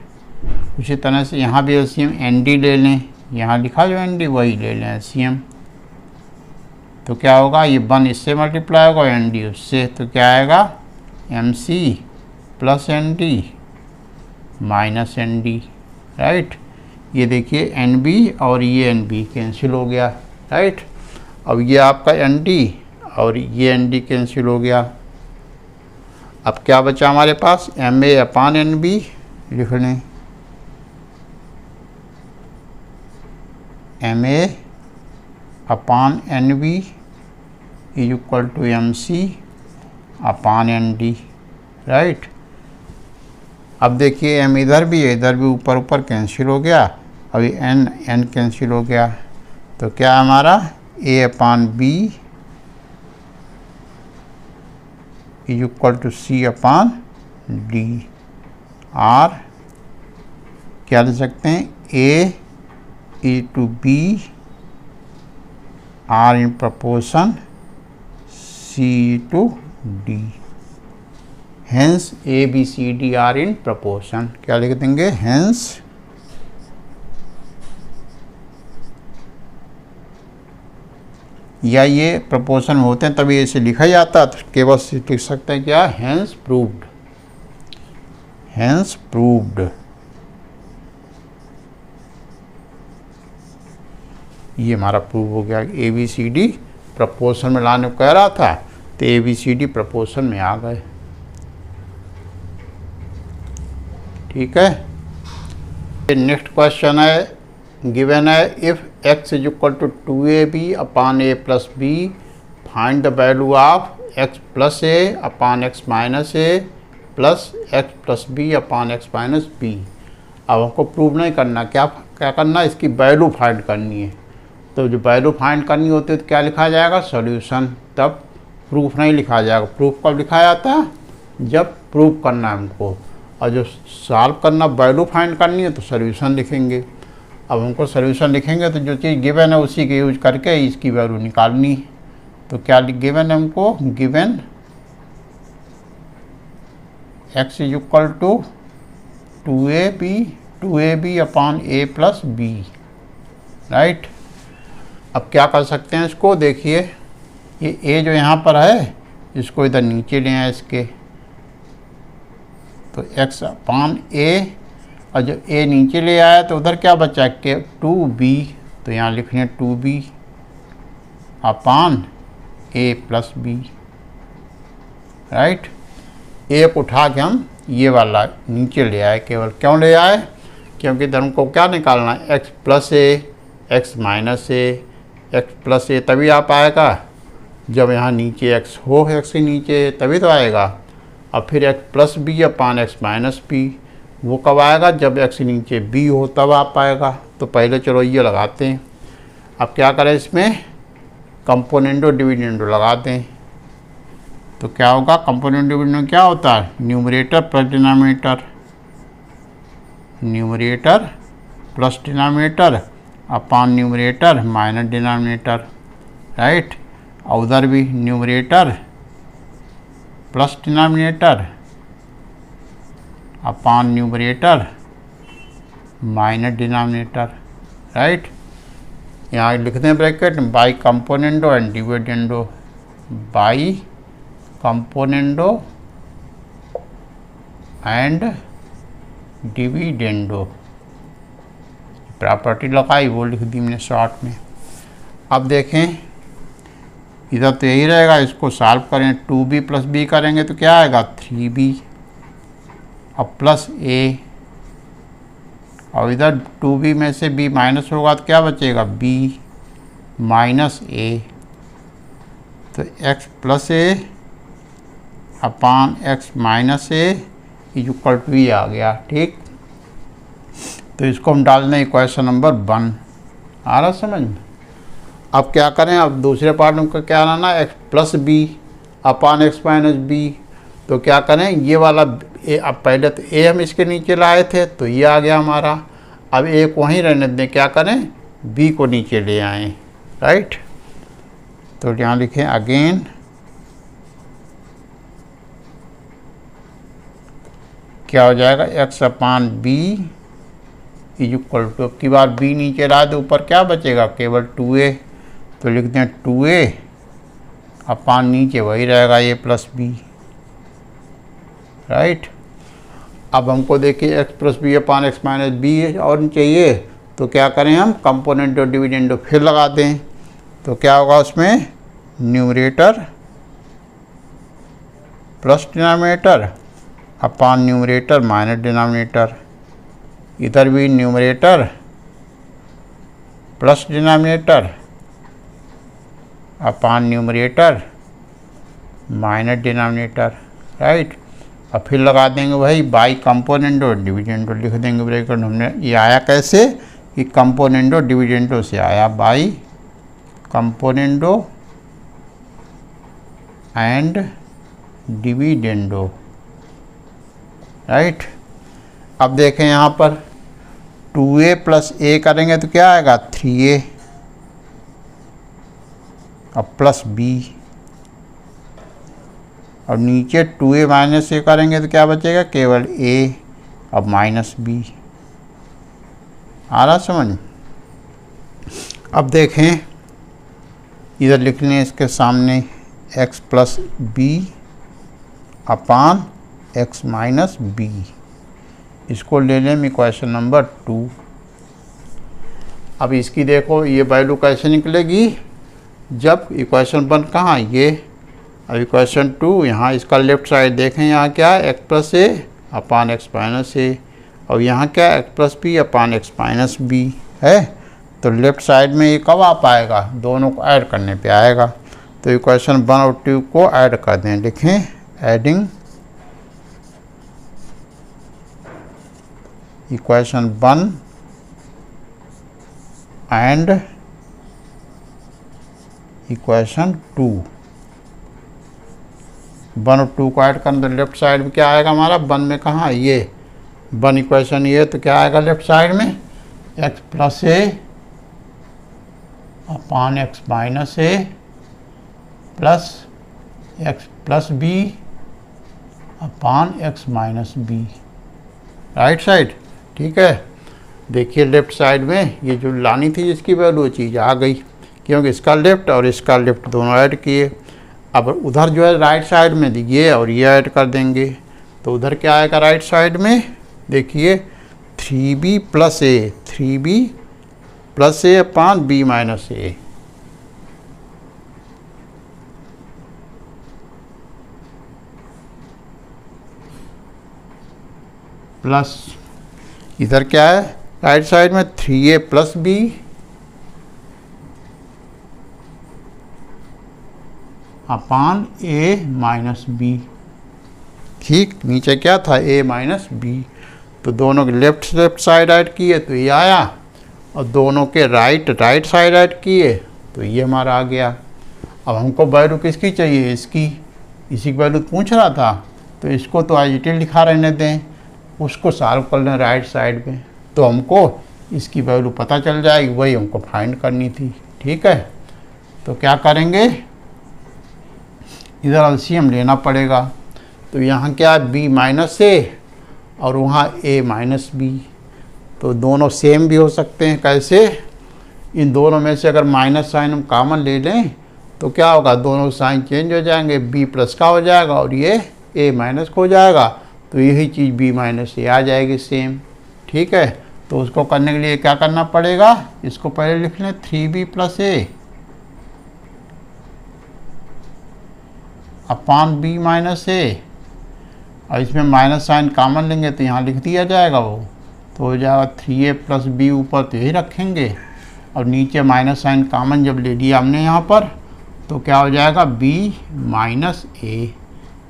उसी तरह से यहाँ भी एलसीएम ND ले लें, यहाँ लिखा जो ND वही ले लें एलसीएम। तो क्या होगा, ये 1 इससे मल्टीप्लाई होगा, ND उससे, तो क्या आएगा MC + ND - ND, राइट। ये देखिए NB और ये NB कैंसिल हो गया, राइट। अब ये आपका ND और ये ND कैंसिल हो गया। अब क्या बचा हमारे पास, MA/NB लिख लें, MA/NB = MC/ND, राइट। अब देखिए M इधर भी है, इधर भी ऊपर ऊपर कैंसिल हो गया। अभी N कैंसिल हो गया, तो क्या हमारा A/B = C/D। और क्या लिख सकते हैं, A/B R in proportion C/D। Hence ABCD are in proportion। क्या लिख देंगे, hence या ये प्रोपोर्शन में होते हैं तभी ऐसे लिखा जाता है, तो केवल लिख सकते हैं क्या, hence proved। hence proved, ये हमारा प्रूव हो गया। ABCD प्रोपोर्शन में लाने को कह रहा था, तो ABCD प्रोपोर्शन में आ गए। ठीक है, नेक्स्ट क्वेश्चन है, गिवन है if x = 2AB/A + B, find the value of x + A/x - A plus x + B/x - B। अब हमको प्रूव नहीं करना, क्या करना, इसकी वैल्यू फाइंड करनी है। तो जो वैल्यू फाइंड करनी होती है तो क्या लिखा जाएगा, सॉल्यूशन। तब प्रूफ नहीं लिखा जाएगा। प्रूफ कब लिखा जाता है, जब प्रूफ करना है हमको, और जो सॉल्व करना, वैल्यू फाइंड करनी है तो सॉल्यूशन लिखेंगे। अब हमको सॉल्यूशन लिखेंगे तो जो चीज़ गिवन है उसी के यूज करके इसकी वैल्यू निकालनी। तो क्या गिवन है हमको, given x = 2AB/A + B, right. अब क्या कर सकते हैं इसको, देखिए ये A जो यहाँ पर है इसको इधर नीचे ले आए इसके, तो x/A, और जब A नीचे ले आया तो उधर क्या बचा के 2B, तो यहाँ लिखने 2B/A + B, राइट। एक उठा के हम ये वाला नीचे ले आए, केवल क्यों ले आए, क्योंकि इधर हमको क्या निकालना है, x + A, x - A, x + A तभी आ पाएगा जब यहाँ नीचे x हो, x के नीचे तभी तो आएगा। अब फिर x + B/x - B, वो कब आएगा, जब x नीचे b हो तब आ पाएगा। तो पहले चलो ये लगाते हैं। अब क्या करें, इसमें कंपोनेंडो डिविडेंडो लगा दें। तो क्या होगा, कंपोनेंट डिविडेंडो क्या होता है, numerator plus denominator, numerator plus denominator upon numerator minus denominator, right. और उधर भी numerator plus denominator upon numerator minus denominator, right. यहाँ लिखते हैं bracket, by componendo and dividendo, by componendo and dividendo, property लगाई वो लिख दी मैंने शॉर्ट में। अब देखें इधर तो यही रहेगा, इसको सॉल्व करें, 2B + B करेंगे तो क्या आएगा, 3B अब प्लस A, और इधर 2B में से B माइनस होगा तो क्या बचेगा, B - A, तो x + A upon x - A = A आ गया, ठीक। तो इसको हम डाल दें इक्वेशन नंबर 1। आ रहा समझ में। अब क्या करें, अब दूसरे पार्ट में क्या लाना, x plus B upon x minus B. तो क्या करें, ये वाला ए, अब पहले तो ए हम इसके नीचे लाए थे तो ये आ गया हमारा। अब ए को वहीं रहने दें, क्या करें, बी को नीचे ले आएँ, राइट। तो यहाँ लिखें अगेन क्या हो जाएगा, X upon B is equal to, अब की बार बी नीचे ला दो, ऊपर क्या बचेगा, केवल 2a। तो लिखते हैं 2a अपान नीचे वही रहेगा a प्लस बी, राइट। अब हमको देखिए x plus B upon x minus B और चाहिए, तो क्या करें, हम कंपोनेंट और डिविडेंड फिर लगा दें। तो क्या होगा उसमें, numerator plus denominator upon numerator minus denominator. इधर भी numerator plus denominator upon numerator minus denominator, right. अब फिर लगा देंगे वही बाई कंपोनेंटो डिविडेंडो, लिख देंगे ब्रैकेट। हमने ये आया कैसे कि कंपोनेंटो डिविडेंडो से आया, बाई कंपोनेंटो एंड डिविडेंडो, राइट। अब देखें यहाँ पर 2a प्लस a करेंगे तो क्या आएगा, 3a। अब प्लस b, और नीचे 2a माइनस a करेंगे तो क्या बचेगा, केवल a। अब माइनस b। आ रहा समझ। अब देखें इधर लिख लें इसके सामने x plus B upon x minus B. इसको ले लें इक्वेशन नंबर 2। अब इसकी देखो ये वैल्यू कैसे निकलेगी, जब इक्वेशन 1 कहाँ ये, अब इक्वेशन 2 यहाँ इसका लेफ्ट साइड देखें, यहाँ क्या है, एक्स प्लस ए अपान एक्स माइनस ए, और यहाँ क्या है, x plus B upon x minus B है। तो लेफ्ट साइड में ये कब आ पाएगा, दोनों को ऐड करने पे आएगा। तो इक्वेशन 1 और 2 को ऐड कर दें, लिखें एडिंग इक्वेशन 1 एंड इक्वेशन 2। 1 और 2 को ऐड करने तो लेफ्ट साइड में क्या आएगा हमारा, 1 में कहाँ, ये 1 इक्वेशन ये, तो क्या आएगा लेफ्ट साइड में, एक्स प्लस ए अपान एक्स माइनस ए plus x plus B upon x minus b, right side. ठीक है, देखिए लेफ्ट साइड में ये जो लानी थी जिसकी वैल्यू वो चीज़ आ गई, क्योंकि इसका लेफ्ट और इसका लेफ्ट दोनों ऐड किए। अब उधर जो है राइट साइड में ये और ये ऐड कर देंगे, तो उधर क्या आएगा राइट साइड में, देखिए 3b plus A, 3b plus A upon B minus A. Plus इधर क्या है राइट साइड में 3a plus B upon a minus B. ठीक, नीचे क्या था, a माइनस बी। तो दोनों के लेफ्ट साइड ऐड किए तो ये आया, और दोनों के राइट साइड ऐड किए तो ये हमारा आ गया। अब हमको वैल्यू किसकी चाहिए, इसकी, इसी की वैल्यू पूछ रहा था, तो इसको तो एज इट इज लिखा रहने दें, उसको सॉल्व कर लें राइट साइड में, तो हमको इसकी वैल्यू पता चल जाएगी, वही हमको फाइंड करनी थी। ठीक है, तो क्या करेंगे, इधर एलसीएम लेना पड़ेगा। तो यहाँ क्या है, b माइनस ए और वहाँ a माइनस बी, तो दोनों सेम भी हो सकते हैं। कैसे, इन दोनों में से अगर माइनस साइन हम कॉमन ले लें तो क्या होगा, दोनों साइन चेंज हो जाएंगे, b प्लस का हो जाएगा और ये a माइनस का हो जाएगा, तो यही चीज़ b माइनस ए आ जाएगी सेम। ठीक है, तो उसको करने के लिए क्या करना पड़ेगा, इसको पहले लिख लें 3b प्लस ए अपान बी माइनस ए, और इसमें माइनस साइन कॉमन लेंगे तो यहाँ लिख दिया जाएगा वो, तो हो जाएगा 3a प्लस बी, ऊपर तो यही रखेंगे, और नीचे माइनस साइन कॉमन जब ले लिया हमने यहाँ पर, तो क्या हो जाएगा b माइनस ए।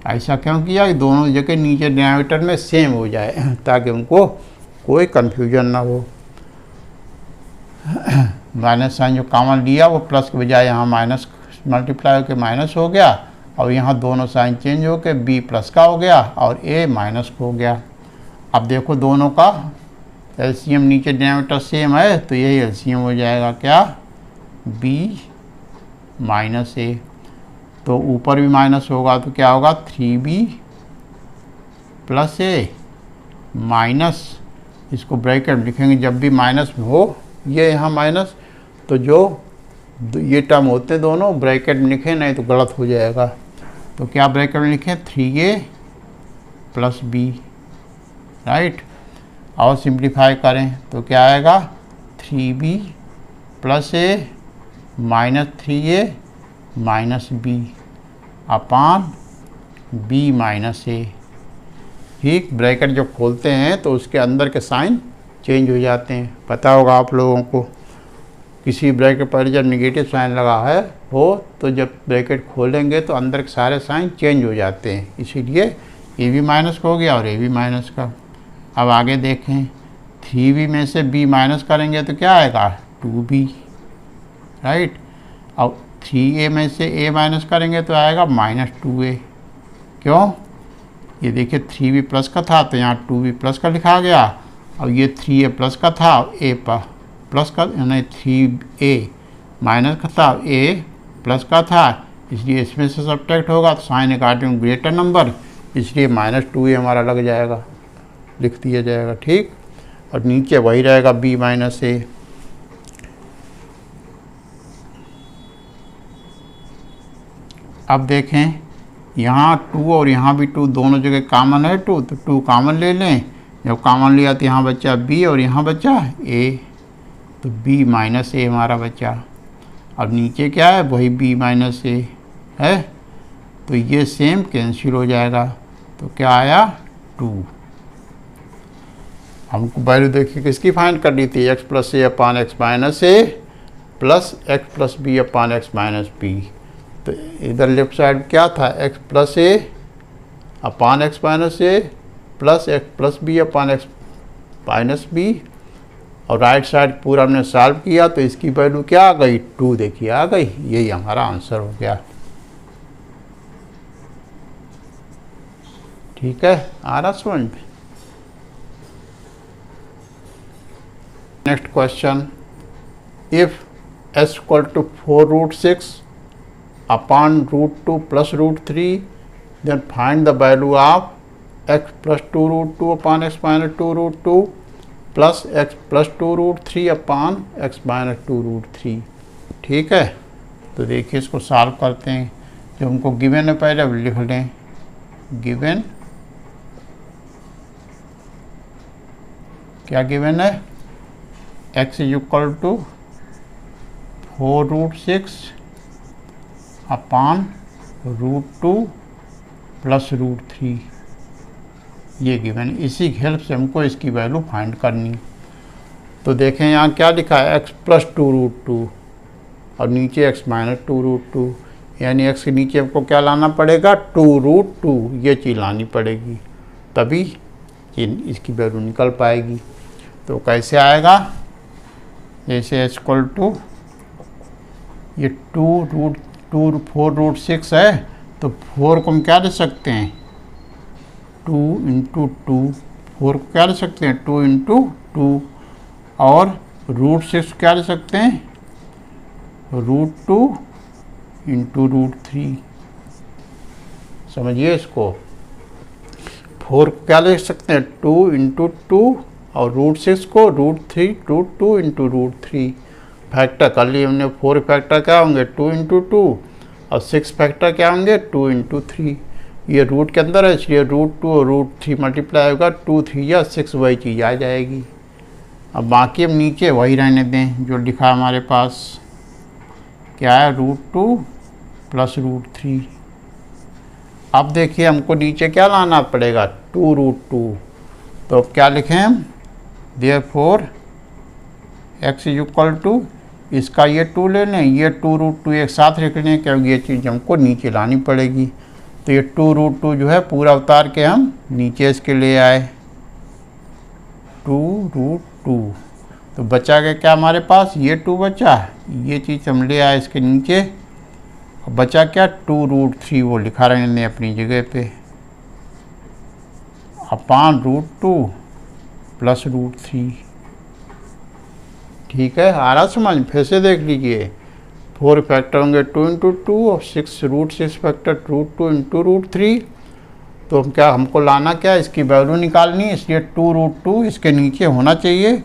ऐसा क्यों किया कि दोनों जगह नीचे डिनोमिनेटर में सेम हो जाए, ताकि उनको कोई कन्फ्यूजन ना हो। माइनस साइन जो कॉमन लिया वो प्लस के बजाय यहाँ माइनस मल्टीप्लाई होकर माइनस हो गया, और यहाँ दोनों साइन चेंज होकर बी प्लस का हो गया और ए माइनस हो गया। अब देखो दोनों का एलसीएम नीचे डिनोमिनेटर सेम है तो यही एलसीएम हो जाएगा क्या, बी माइनस ए। तो ऊपर भी माइनस होगा तो क्या होगा 3b प्लस ए माइनस, इसको ब्रैकेट लिखेंगे जब भी माइनस हो, ये यहाँ माइनस, तो जो ये टर्म होते हैं दोनों ब्रैकेट में लिखें, नहीं तो गलत हो जाएगा। तो क्या ब्रैकेट में लिखें 3a प्लस बी, राइट। और सिंप्लीफाई करें तो क्या आएगा 3b प्लस ए माइनस 3a माइनस बी अपान बी माइनस ए। ठीक, ब्रैकेट जब खोलते हैं तो उसके अंदर के साइन चेंज हो जाते हैं। पता होगा आप लोगों को, किसी ब्रैकेट पर जब निगेटिव साइन लगा है हो तो जब ब्रैकेट खोलेंगे तो अंदर के सारे साइन चेंज हो जाते हैं, इसीलिए ए भी माइनस हो गया और ए भी माइनस का। अब आगे देखें, 3b में से b माइनस करेंगे तो क्या आएगा 2b, राइट। अब 3a में से a माइनस करेंगे तो आएगा माइनस 2a। क्यों, ये देखिए 3b प्लस का था तो यहाँ 2b प्लस का लिखा गया, और ये 3a प्लस का था a प्लस का, यानी 3a माइनस का था a प्लस का था, इसलिए इसमें से सब्ट्रैक्ट होगा तो साइन अकॉर्डिंग ग्रेटर नंबर, इसलिए माइनस 2a हमारा लग जाएगा, लिख दिया जाएगा। ठीक, और नीचे वही रहेगा b माइनस ए। अब देखें यहाँ 2 और यहाँ भी 2, दोनों जगह कॉमन है 2, तो 2 कॉमन ले लें। जब कॉमन लिया तो यहाँ बचा b और यहाँ बचा a, तो b माइनस ए हमारा बचा। अब नीचे क्या है, वही b माइनस ए है, तो ये सेम कैंसिल हो जाएगा। तो क्या आया 2। हमको वैल्यू देखिए किसकी फाइंड करनी थी, x प्लस ए अपान एक्स माइनस ए plus x plus B upon x minus B. तो इधर लेफ्ट साइड क्या था, x प्लस ए अपान एक्स माइनस ए plus x plus B upon x minus B, और राइट साइड पूरा हमने solve किया तो इसकी वैल्यू क्या आ गई 2, देखिए आ गई, यही हमारा आंसर हो गया। ठीक है, आ रहा समझ में। Next question, if s equal to 4√6 upon √2 plus √3 then find the value of x plus 2√2 upon x minus 2√2 plus x plus 2√3 upon x minus 2√3। ठीक है, तो देखिए इसको सॉल्व करते हैं। जो हमको गिवन है पहले अब लिख लें, गिवन क्या गिवन है, x is equal to 4√6 upon √2 plus √3, ये गिवन। इसी की हेल्प से हमको इसकी वैल्यू फाइंड करनी। तो देखें यहाँ क्या लिखा है, x प्लस 2√2 और नीचे x माइनस 2√2, यानी x के नीचे हमको क्या लाना पड़ेगा 2√2, ये चीज़ लानी पड़ेगी, तभी इसकी वैल्यू निकल पाएगी। तो कैसे आएगा, जैसे h इक्वल टू ये 4√6 है तो 4 को हम क्या ले सकते हैं 2 इंटू 2, 4 को क्या ले सकते हैं 2 इंटू 2, और √6 क्या ले सकते हैं √2 इंटू √3। समझिए इसको, 4 को क्या ले सकते हैं 2 इंटू 2 और √6 को √2 इंटू √3। फैक्टर कर लिए हमने, 4 फैक्टर क्या होंगे 2 इंटू 2 और 6 फैक्टर क्या होंगे 2 इंटू 3। ये रूट के अंदर है इसलिए √2 और √3 मल्टीप्लाई होगा, 2 3 या 6 वही चीज़ आ जाएगी। अब बाकी हम नीचे वही रहने दें जो लिखा हमारे पास, क्या है √2 प्लस √3। अब देखिए हमको नीचे क्या लाना पड़ेगा 2√2, तो अब क्या लिखें हम, therefore x is equal to, इसका ये 2 ले लें, ये 2√2 एक साथ रख लें क्योंकि ये चीज़ हमको नीचे लानी पड़ेगी। तो ये 2√2 जो है पूरा उतार के हम नीचे इसके ले आए, 2√2। तो बचा के क्या हमारे पास, ये 2 बचा, ये चीज़ हम ले आए इसके नीचे, और बचा क्या 2√3, वो लिखा रहे हैं अपनी जगह पे, अपान √2 प्लस √3। ठीक है, आ रहा समझ? फिर से देख लीजिए, 4 फैक्टर होंगे 2 × 2 और 6√6 फैक्टर √2 × √3। तो हम क्या, हमको लाना क्या, इसकी वैल्यू निकालनी है, इसलिए 2√2 इसके नीचे होना चाहिए।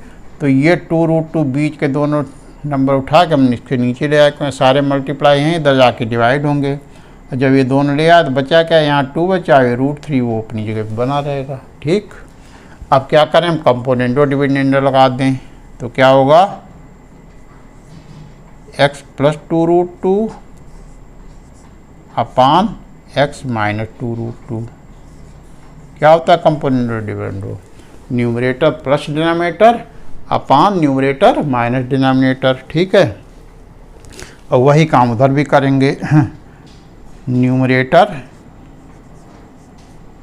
तो ये 2√2 बीच के दोनों नंबर उठा के हम इसके नीचे ले आए, क्योंकि सारे मल्टीप्लाई हैं, इधर जाके डिवाइड होंगे। और जब ये दोनों ले आए तो बचा क्या, यहाँ 2 बचा, ये √3 वो अपनी जगह पे बना रहेगा। ठीक, अब क्या करें, हम कंपोनेंटो डिविडेंडो लगा दें, तो क्या होगा, x + 2√2 अपान x - 2√2। क्या होता है componendo dividendo, numerator plus denominator upon numerator minus denominator. ठीक है, और वही काम उधर भी करेंगे, numerator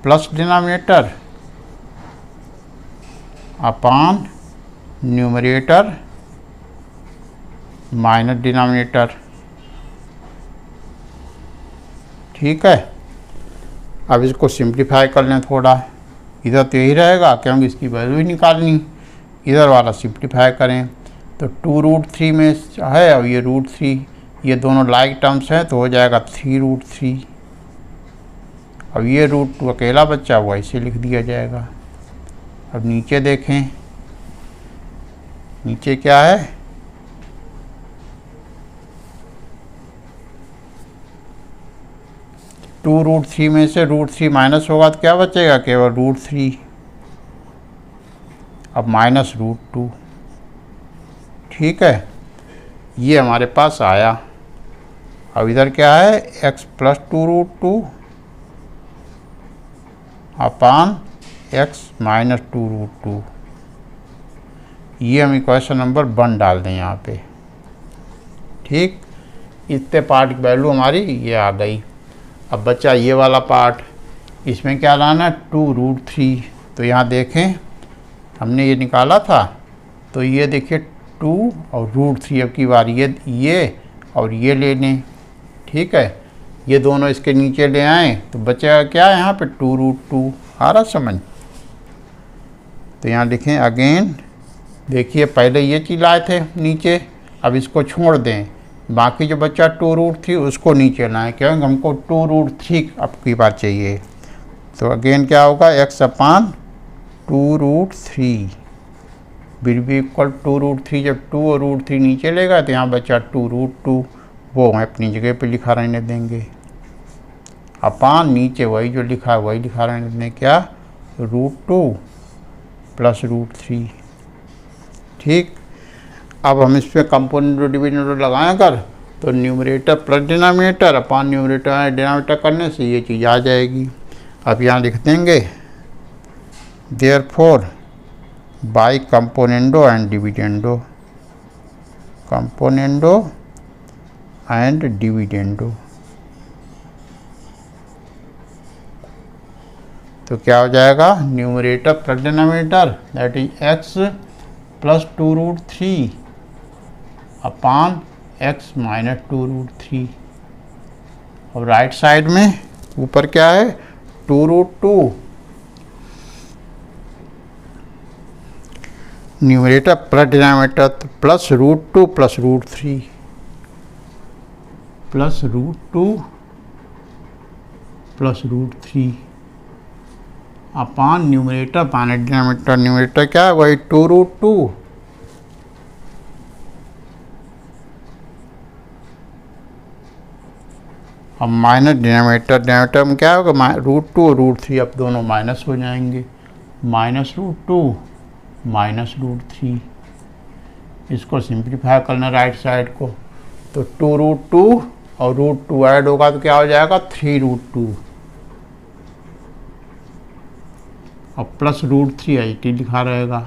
plus denominator upon numerator minus denominator. ठीक है, अब इसको सिंप्लीफाई कर लें थोड़ा, इधर तो यही रहेगा क्योंकि इसकी वैल्यू ही निकालनी, इधर वाला सिंप्लीफाई करें तो 2√3 में है और ये √3, ये दोनों लाइक टर्म्स हैं तो हो जाएगा 3√3। अब ये √2 अकेला बच्चा हुआ, इसे लिख दिया जाएगा। अब नीचे देखें, नीचे क्या है, √3 में से √3 माइनस होगा तो क्या बचेगा, केवल √3, अब माइनस √2। ठीक है, ये हमारे पास आया। अब इधर क्या है, x + 2√2 अपान x - 2√2। ये हम इक्वेशन नंबर 1 डाल दें यहाँ पे। ठीक, इतने पार्ट की वैल्यू हमारी ये आ गई। अब बचा ये वाला पार्ट, इसमें क्या लाना है, 2√3। तो यहाँ देखें, हमने ये निकाला था, तो ये देखिए 2 और √3, अब की बार ये और ये ले लें। ठीक है, ये दोनों इसके नीचे ले आए तो बचेगा क्या, यहाँ पे 2√2। आ रहा समझ? तो यहाँ लिखें अगेन, देखिए पहले ये चीज़ लाए थे नीचे, अब इसको छोड़ दें, बाकी जो बच्चा 2√3 उसको नीचे लाएं, क्योंकि हमको 2√3 अब की बार चाहिए। तो अगेन क्या होगा, x upon 2√3 will be equal 2√3। जब 2 और √3 नीचे लेगा तो यहाँ बचा 2√2, वो हम अपनी जगह पे लिखा रहने देंगे, अपान नीचे वही जो लिखा है वही लिखा रहने देंगे, क्या, √2 प्लस √3। ठीक, अब हम इस पर कंपोनेंटो डिविडेंडो लगाएं कर, तो numerator plus denominator upon numerator denominator करने से ये चीज़ आ जाएगी। अब यहाँ लिख देंगे, therefore by componendo and dividendo, componendo and dividendo. तो क्या हो जाएगा, numerator plus denominator that is x + 2√3 upon x - 2√3। और राइट साइड में ऊपर क्या है, 2√2, numerator plus denominator plus √2 plus √3 plus √2 plus √3 अपान न्यूमरेटर माइनस डिनोमिनेटर, न्यूमरेटर क्या है, वही 2√2 अब माइनस डिनोमिनेटर में क्या होगा, √2 और √3 अब दोनों माइनस हो जाएंगे, -√2 -√3। इसको सिंप्लीफाई करना राइट साइड को, तो 2√2 और √2 ऐड होगा तो क्या हो जाएगा, 3√2 और प्लस √3 IT लिखा रहेगा।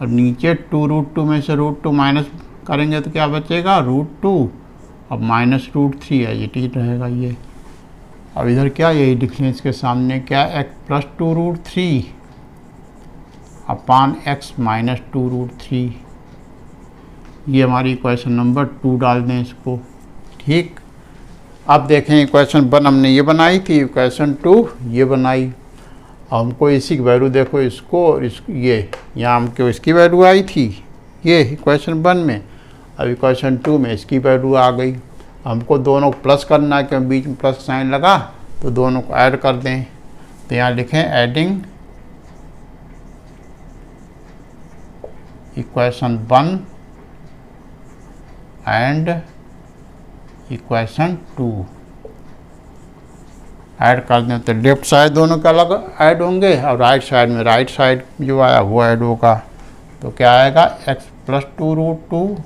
और नीचे 2√2 में से √2 माइनस करेंगे तो क्या बचेगा, √2 अब -√3 IT रहेगा ये। अब इधर क्या, यही लिख लें इसके सामने, क्या, x + 2√3 अपान x माइनस 2√3। ये हमारी इक्वेशन नंबर 2 डाल दें इसको। ठीक, अब देखें इक्वेशन 1 हमने ये बनाई थी, इक्वेशन 2 ये बनाई। हमको इसी की वैल्यू देखो, इसको और ये यहाँ हमको इसकी वैल्यू आई थी ये इक्वेशन 1 में, अब इक्वेशन 2 में इसकी वैल्यू आ गई। हमको दोनों को प्लस करना है, क्योंकि बीच में प्लस साइन लगा, तो दोनों को ऐड कर दें। तो यहाँ लिखें adding equation 1 and equation 2 add कर दें। तो लेफ्ट साइड दोनों के अलग ऐड होंगे और राइट साइड में राइट साइड जो आया वो ऐड होगा। तो क्या आएगा, x plus 2√2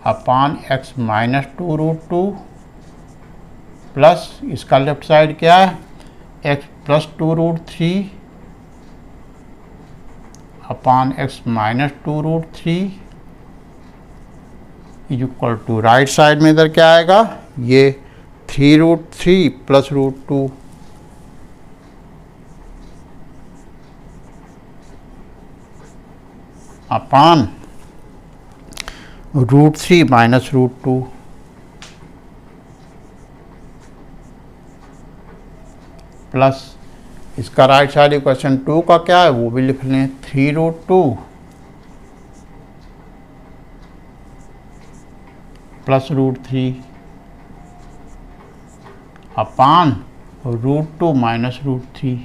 upon x minus 2√2 plus इसका लेफ्ट साइड क्या है, x plus 2√3 upon x minus 2√3 is equal to right side में इधर क्या आएगा, ये 3√3 प्लस √2 अपान √3 माइनस √2 प्लस इसका राइट साइड इक्वेशन 2 का क्या है वो भी लिख लें, 3√2 प्लस √3 अपान √2 माइनस √3।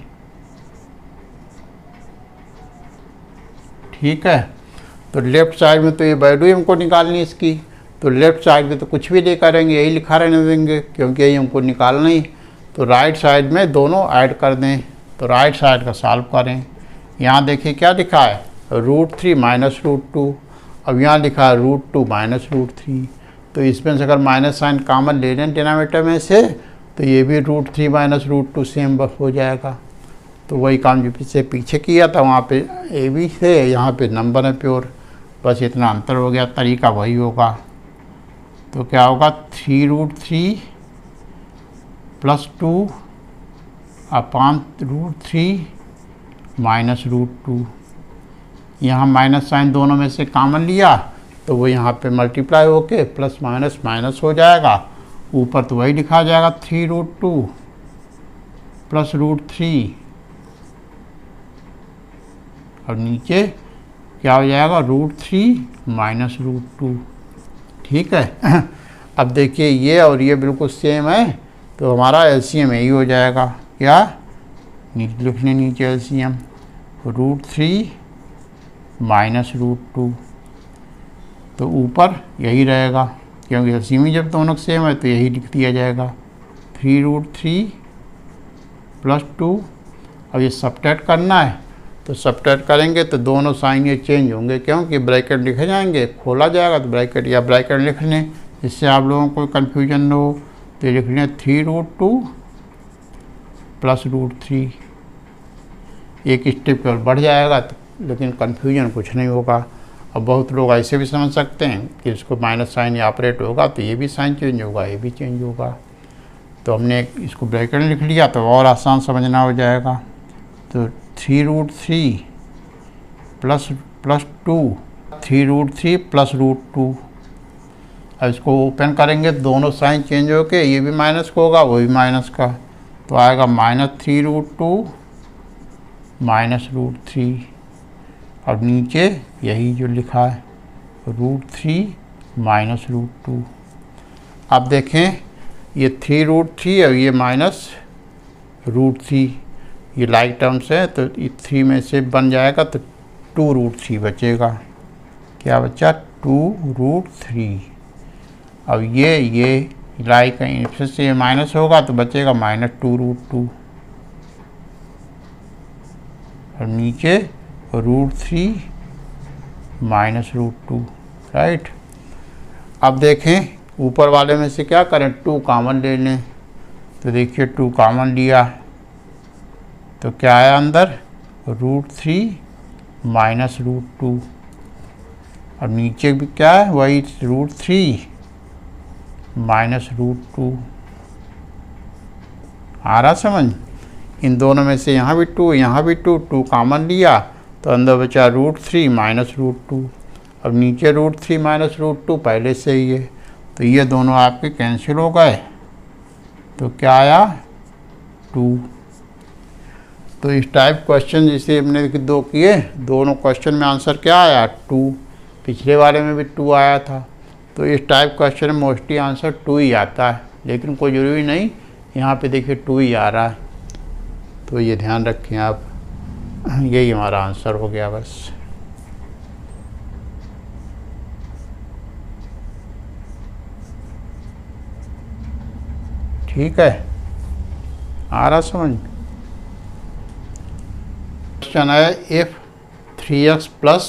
ठीक है, तो लेफ्ट साइड में तो ये वैल्यू हमको निकालनी है इसकी, तो लेफ्ट साइड में तो कुछ भी नहीं करेंगे, यही लिखा रहने देंगे क्योंकि यही हमको निकालना ही। तो राइट साइड में दोनों ऐड कर दें। तो राइट साइड का सॉल्व करें। यहाँ देखिए क्या लिखा है, √3 माइनस √2। अब यहाँ लिखा है √2 माइनस √3। तो इसमें से अगर माइनस साइन कॉमन ले लें डिनोमिनेटर में से, तो ये भी √3 माइनस √2 सेम बस हो जाएगा। तो वही काम जो पीछे किया था वहाँ पे ए बी से, यहाँ पे नंबर है प्योर, बस इतना अंतर हो गया, तरीका वही होगा। तो क्या होगा, 3√3 प्लस 2 अपान √3 माइनस √2। यहाँ माइनस साइन दोनों में से कॉमन लिया तो वो यहाँ पे मल्टीप्लाई होके प्लस माइनस माइनस हो जाएगा। ऊपर तो वही लिखा जाएगा 3√2 प्लस √3 और नीचे क्या हो जाएगा, √3 माइनस √2। ठीक है, अब देखिए ये और ये बिल्कुल सेम है, तो हमारा एलसीएम यही हो जाएगा। क्या लिखने नीचे एलसीएम, √3 माइनस √2, तो ऊपर यही रहेगा क्योंकि एलसीएम जब दोनों सेम है तो यही लिख दिया जाएगा, 3√3 प्लस 2। अब ये सब्ट्रैक्ट करना है, तो सब्ट्रैक्ट करेंगे तो दोनों साइन ये चेंज होंगे, क्योंकि ब्रैकेट लिखे जाएंगे, खोला जाएगा तो ब्रैकेट या ब्रैकेट लिख लें, इससे आप लोगों को कन्फ्यूजन न हो। तो लिख लें 3√2 प्लस √3। एक स्टेप और बढ़ जाएगा तो, लेकिन कन्फ्यूजन कुछ नहीं होगा। अब बहुत लोग ऐसे भी समझ सकते हैं कि इसको माइनस साइन या ऑपरेट होगा तो ये भी साइन चेंज होगा, ये भी चेंज होगा। तो हमने इसको ब्रैकेट लिख लिया तो और आसान समझना हो जाएगा। तो 3√3 प्लस 2 3√3 प्लस √2। अब इसको ओपन करेंगे दोनों साइन चेंज होके, ये भी माइनस का होगा वो भी माइनस का, तो आएगा माइनस 3√2 माइनस √3 और नीचे यही जो लिखा है √3 माइनस √2। अब देखें ये 3√3 और ये माइनस √3, ये लाइक टर्म्स है, तो 3 में से बन जाएगा तो 2√3 बचेगा। क्या बचा, 2√3। अब ये लाइक फिर से ये माइनस होगा तो बचेगा माइनस 2√2 और नीचे √3 माइनस √2, राइट। अब देखें ऊपर वाले में से क्या करें, 2 कॉमन ले लें। तो देखिए 2 कॉमन लिया तो क्या आया अंदर, √3 माइनस √2 और नीचे भी क्या है, वही √3 माइनस √2। आ रहा समझ। इन दोनों में से यहाँ भी 2 यहाँ भी 2, 2 कॉमन लिया तो अंदर बचा √3 माइनस √2। अब नीचे √3 माइनस √2 पहले से ही है, तो ये दोनों आपके कैंसिल हो गए, तो क्या आया 2। तो इस टाइप क्वेश्चन जिसे हमने 2 किए, दोनों क्वेश्चन में आंसर क्या आया 2। पिछले वाले में भी 2 आया था। तो इस टाइप क्वेश्चन में मोस्टली आंसर 2 ही आता है, लेकिन कोई ज़रूरी नहीं, यहाँ पे देखिए 2 ही आ रहा है, तो ये ध्यान रखें आप। यही हमारा आंसर हो गया बस। ठीक है, आ रहा समझ। क्वेश्चन है if 3x plus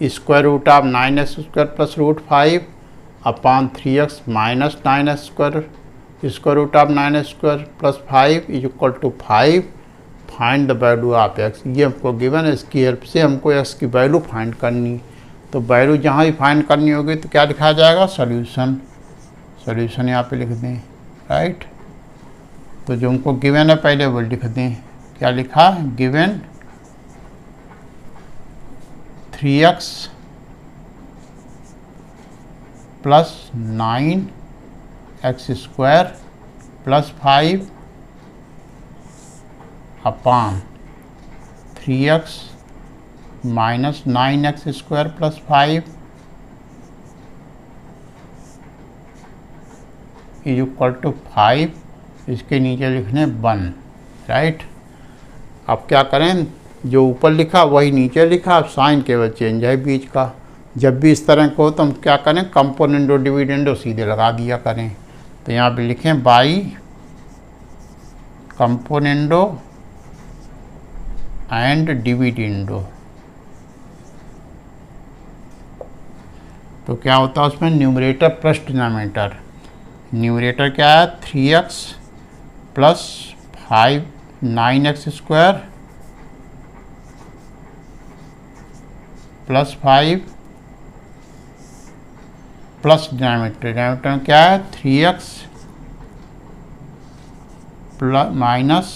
square root of 9x square plus √5 upon 3x minus 9x square root of 9x square plus 5 is equal to 5, find the value of x। ये हमको गिवन है, इसकी हेल्प से हमको x की value find करनी। तो value जहाँ भी फाइंड करनी होगी तो क्या लिखा जाएगा, सॉल्यूशन। सॉल्यूशन यहाँ पे लिख दें, राइट। तो जो हमको गिवन है पहले वो लिख दें। क्या लिखा, given 3x plus 9x square plus 5 upon 3x minus 9x square plus 5 is equal to 5, इसके नीचे लिखने 1, राइट। अब क्या करें, जो ऊपर लिखा वही नीचे लिखा, अब साइन केवल चेंज है बीच का। जब भी इस तरह को हो तो हम क्या करें, कंपोनेंडो डिविडेंडो सीधे लगा दिया करें। तो यहाँ पे लिखें बाई कंपोनेंडो एंड डिविडेंडो। तो क्या होता है उसमें, न्यूमरेटर प्लस डिनोमिनेटर। न्यूमरेटर क्या है, 3x plus 9x square plus 5 plus denominator. Denominator में क्या है, 3x plus minus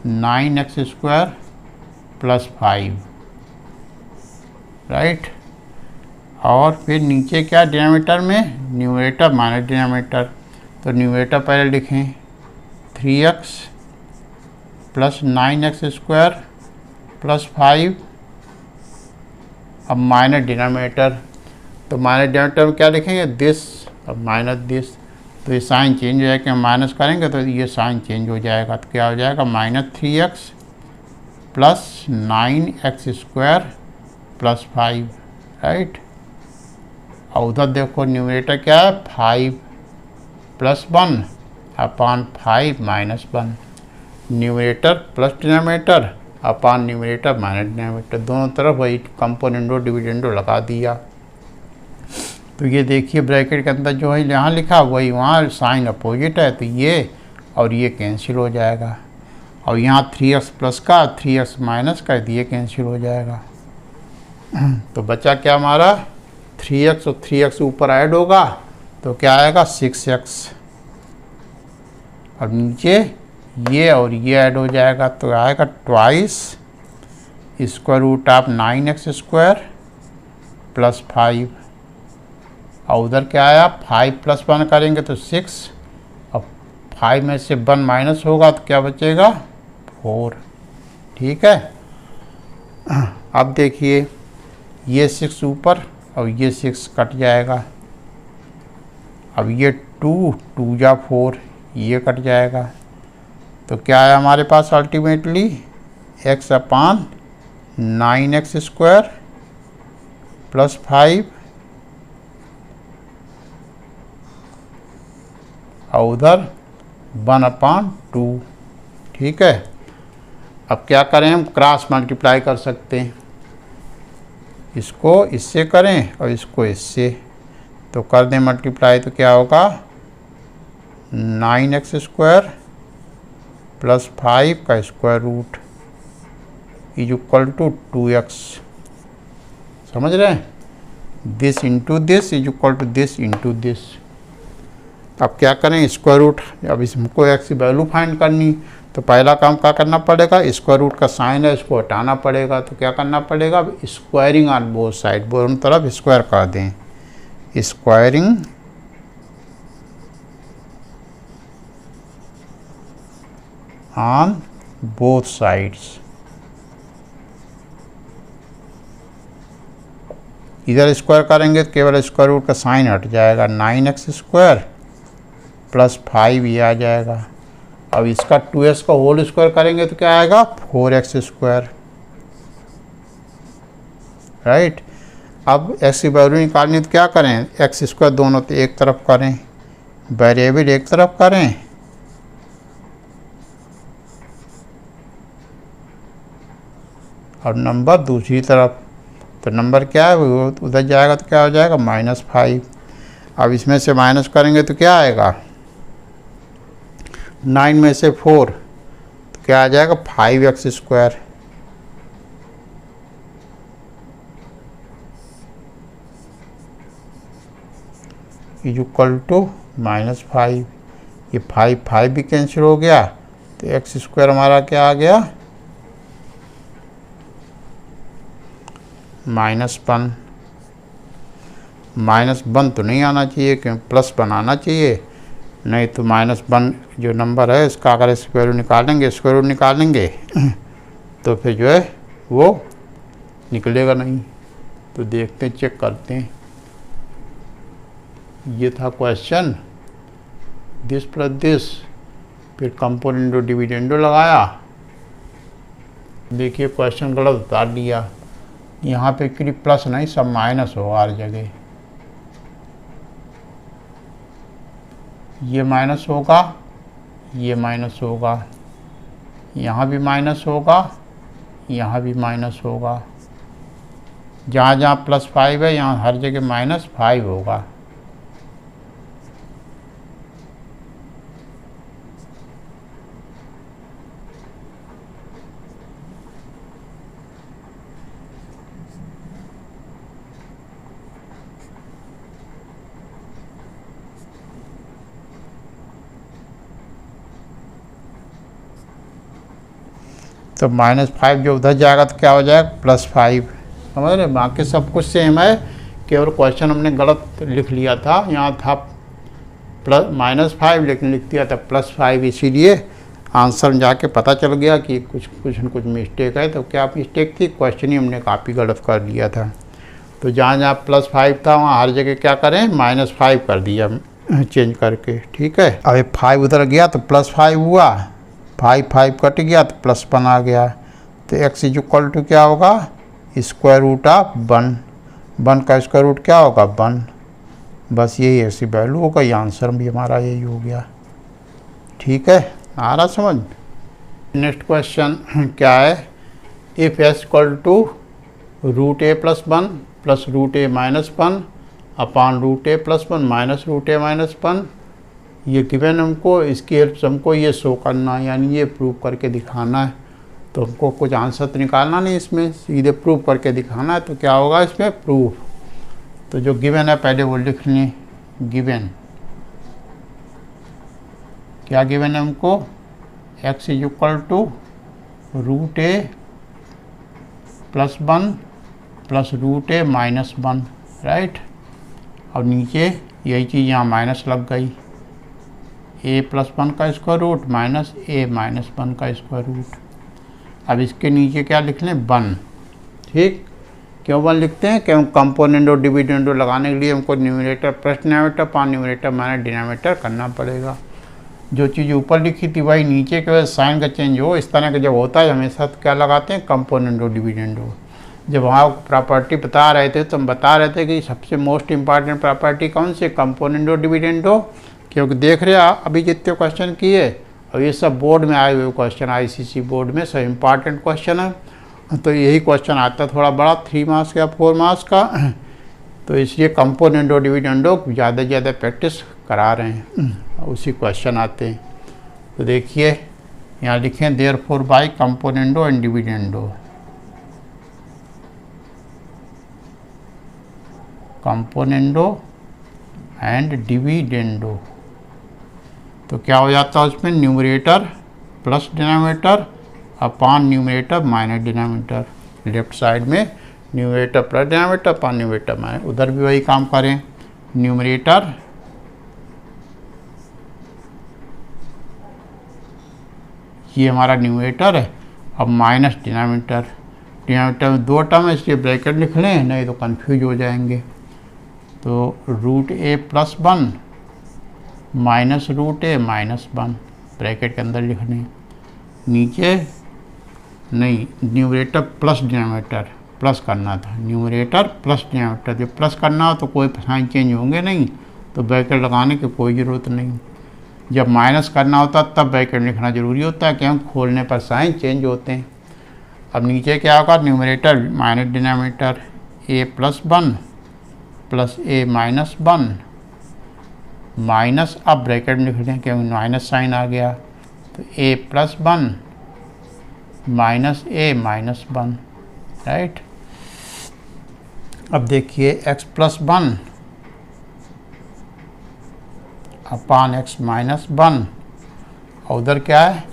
9x square plus 5, right. और फिर नीचे क्या, डिनोमिनेटर में न्यूमरेटर माइनस डिनोमिनेटर। तो न्यूमरेटर पहले लिखें 3x plus 9x square plus 5, अब माइनस डिनोमिनेटर। तो माइनस डिनोमिनेटर में क्या लिखेंगे, दिस, अब माइनस दिस। तो ये साइन चेंज हो जाएगा, माइनस करेंगे तो ये साइन चेंज हो जाएगा। तो क्या हो जाएगा, minus 3x plus 9x square plus 5, right. और उधर देखो न्यूमरेटर क्या है, 5 plus 1 upon 5 minus 1। Numerator plus denominator upon numerator minus denominator, दोनों तरफ वही कंपोनेंडो डिविडेंडो लगा दिया। तो ये देखिए ब्रैकेट के अंदर जो है यहाँ लिखा वही वहाँ साइन अपोजिट है, तो ये और ये कैंसिल हो जाएगा। और यहाँ 3x प्लस का 3x माइनस का ये कैंसिल हो जाएगा। तो बचा क्या हमारा, 3x और 3x ऊपर ऐड होगा तो क्या आएगा, 6x। और नीचे ये और ये ऐड हो जाएगा तो आएगा twice square root of 9x square plus 5। और उधर क्या आया, 5 प्लस 1 करेंगे तो 6, अब 5 में से 1 माइनस होगा तो क्या बचेगा, 4। ठीक है। अब देखिए ये 6 ऊपर और ये 6 कट जाएगा। अब ये 2 जा 4, ये कट जाएगा। तो क्या है हमारे पास ultimately, x upon 9x square plus 5 और उधर 1/2। ठीक है। अब क्या करें, हम क्रॉस मल्टीप्लाई कर सकते हैं, इसको इससे करें और इसको इससे, तो कर दें मल्टीप्लाई तो क्या होगा, 9x स्क्वायर प्लस 5 का square root is equal to 2x। समझ रहे हैं, this into this is equal to this into this. अब क्या करें, स्क्वायर रूट, अब इसको x की वैल्यू फाइंड करनी, तो तो पहला काम क्या करना पड़ेगा, स्क्वायर रूट का साइन है इसको हटाना पड़ेगा। तो क्या करना पड़ेगा, स्क्वायरिंग ऑन बोथ साइड, दोनों तरफ स्क्वायर कर दें, स्क्वायरिंग ऑन बोथ साइड्स। इधर स्क्वायर करेंगे तो केवल स्क्वायर रूट का साइन हट जाएगा, 9x स्क्वायर प्लस 5 ये आ जाएगा। अब इसका 2x का होल स्क्वायर करेंगे तो क्या आएगा, 4x स्क्वायर, राइट। अब x की वैल्यू निकालनी तो क्या करें, x स्क्वायर दोनों तो एक तरफ करें, वेरिएबल एक तरफ करें, और नंबर दूसरी तरफ। तो नंबर क्या है वो उधर जाएगा तो क्या हो जाएगा, -5। अब इसमें से माइनस करेंगे तो क्या आएगा, 9 में से 4 तो क्या आ जाएगा, 5x स्क्वायर। Equal to -5। ये 5 भी कैंसिल हो गया तो x स्क्वायर हमारा क्या आ गया, -1। -1 तो नहीं आना चाहिए क्योंकि +1 आना चाहिए, नहीं तो -1 जो नंबर है इसका अगर स्क्वायर रूट निकालेंगे तो फिर जो है वो निकलेगा नहीं। तो देखते हैं, चेक करते हैं। ये था क्वेश्चन, दिस प्लस दिस, फिर कंपोनेंडो डिविडेंडो लगाया। देखिए क्वेश्चन गलत उतार दिया, यहाँ पे एक्चुअली प्लस नहीं सब माइनस होगा हर जगह। ये माइनस होगा, ये माइनस होगा, यहाँ भी माइनस होगा, यहाँ भी माइनस होगा। जहाँ जहाँ +5 है यहाँ हर जगह -5 होगा। तो -5 जो उधर जाएगा तो क्या हो जाएगा, +5। समझ रहे, बाकी सब कुछ सेम है, केवल क्वेश्चन हमने गलत लिख लिया था। यहाँ था -5 लेकिन लिख दिया था +5, इसीलिए आंसर में जाके पता चल गया कि कुछ मिस्टेक है। तो क्या मिस्टेक थी, क्वेश्चन ही हमने काफ़ी गलत कर लिया था। तो जहाँ जहाँ +5 था वहाँ हर जगह क्या करें, -5 कर दिया चेंज करके, ठीक है। अब 5 उधर गया तो +5 हुआ, 5 कट गया तो +1 आ गया। तो x इक्वल टू क्या होगा, स्क्वायर रूट ऑफ 1 का स्क्वायर रूट क्या होगा, 1। बस यही ऐसी वैल्यू होगा, ये आंसर भी हमारा यही हो गया, ठीक है। आ रहा समझ। नेक्स्ट क्वेश्चन क्या है, if s equal to √a + 1 + √a - 1 upon √a + 1 - √a - 1, ये गिवन हमको, इसकी हेल्प से हमको ये शो करना है, यानी ये प्रूव करके दिखाना है। तो हमको कुछ आंसर तो निकालना नहीं, इसमें सीधे प्रूव करके दिखाना है। तो क्या होगा इसमें, प्रूफ। तो जो गिवन है पहले वो लिख लें, गिवन क्या गिवन है हमको, x equal to √a + 1 + √a - 1, right. और नीचे यही चीज़ यहाँ माइनस लग गई, a + 1 का स्क्वायर रूट माइनस a - 1 का स्क्वायर रूट। अब इसके नीचे क्या लिख लें, 1, ठीक। क्यों 1 लिखते हैं, क्यों कंपोनेंडो डिविडेंडो लगाने के लिए हमको न्यूमरेटर प्लस डिनोमिनेटर पान न्यूमरेटर माइनस डिनोमिनेटर करना पड़ेगा। जो चीज़ ऊपर लिखी थी वही नीचे के वजह साइन का चेंज हो, इस तरह का जब होता है हमेशा तो क्या लगाते हैं, कंपोनेंडो डिविडेंडो। जब वहाँ प्रॉपर्टी बता रहे थे तो हम बता रहे थे कि सबसे मोस्ट इम्पॉर्टेंट प्रॉपर्टी कौन सी, कंपोनेंडो डिविडेंडो। क्योंकि देख रहे हैं अभी जितने क्वेश्चन किए, और ये सब बोर्ड में आए हुए क्वेश्चन, ICC बोर्ड में सब इम्पॉर्टेंट क्वेश्चन है। तो यही क्वेश्चन आता है थोड़ा बड़ा 3 मार्क्स या 4 मार्क्स का, तो इसलिए कंपोनेंडो डिविडेंडो ज़्यादा से ज़्यादा प्रैक्टिस करा रहे हैं, उसी क्वेश्चन आते हैं। तो देखिए यहाँ लिखें, therefore by componendo and dividendo, componendo and dividendo. तो क्या हो जाता है उसमें, numerator plus denominator upon numerator minus denominator. Left side में numerator plus denominator upon numerator minus, उधर भी वही काम करें। न्यूमरेटर ये हमारा न्यूमरेटर है, अब माइनस डिनोमिनेटर। डिनोमिनेटर में 2 टर्म है इसलिए ब्रैकेट लिख लें, नहीं तो कंफ्यूज हो जाएंगे। तो √a+1 माइनस √a -1 ब्रैकेट के अंदर लिखने। नीचे नहीं, न्यूमरेटर प्लस डिनोमिनेटर, प्लस करना था, न्यूमरेटर प्लस डिनोमिनेटर। जब प्लस करना हो तो कोई साइन चेंज होंगे नहीं, तो ब्रैकेट लगाने की कोई ज़रूरत नहीं। जब माइनस करना होता तब ब्रैकेट लिखना ज़रूरी होता है, क्यों? खोलने पर साइन चेंज होते हैं। अब नीचे क्या होगा? Numerator minus denominator a+1 plus a-1 minus, अब ब्रैकेट लिख दें क्योंकि माइनस साइन आ गया, तो a+1 माइनस a-1, राइट। अब देखिए x+1 अपॉन x-1, और उधर क्या है?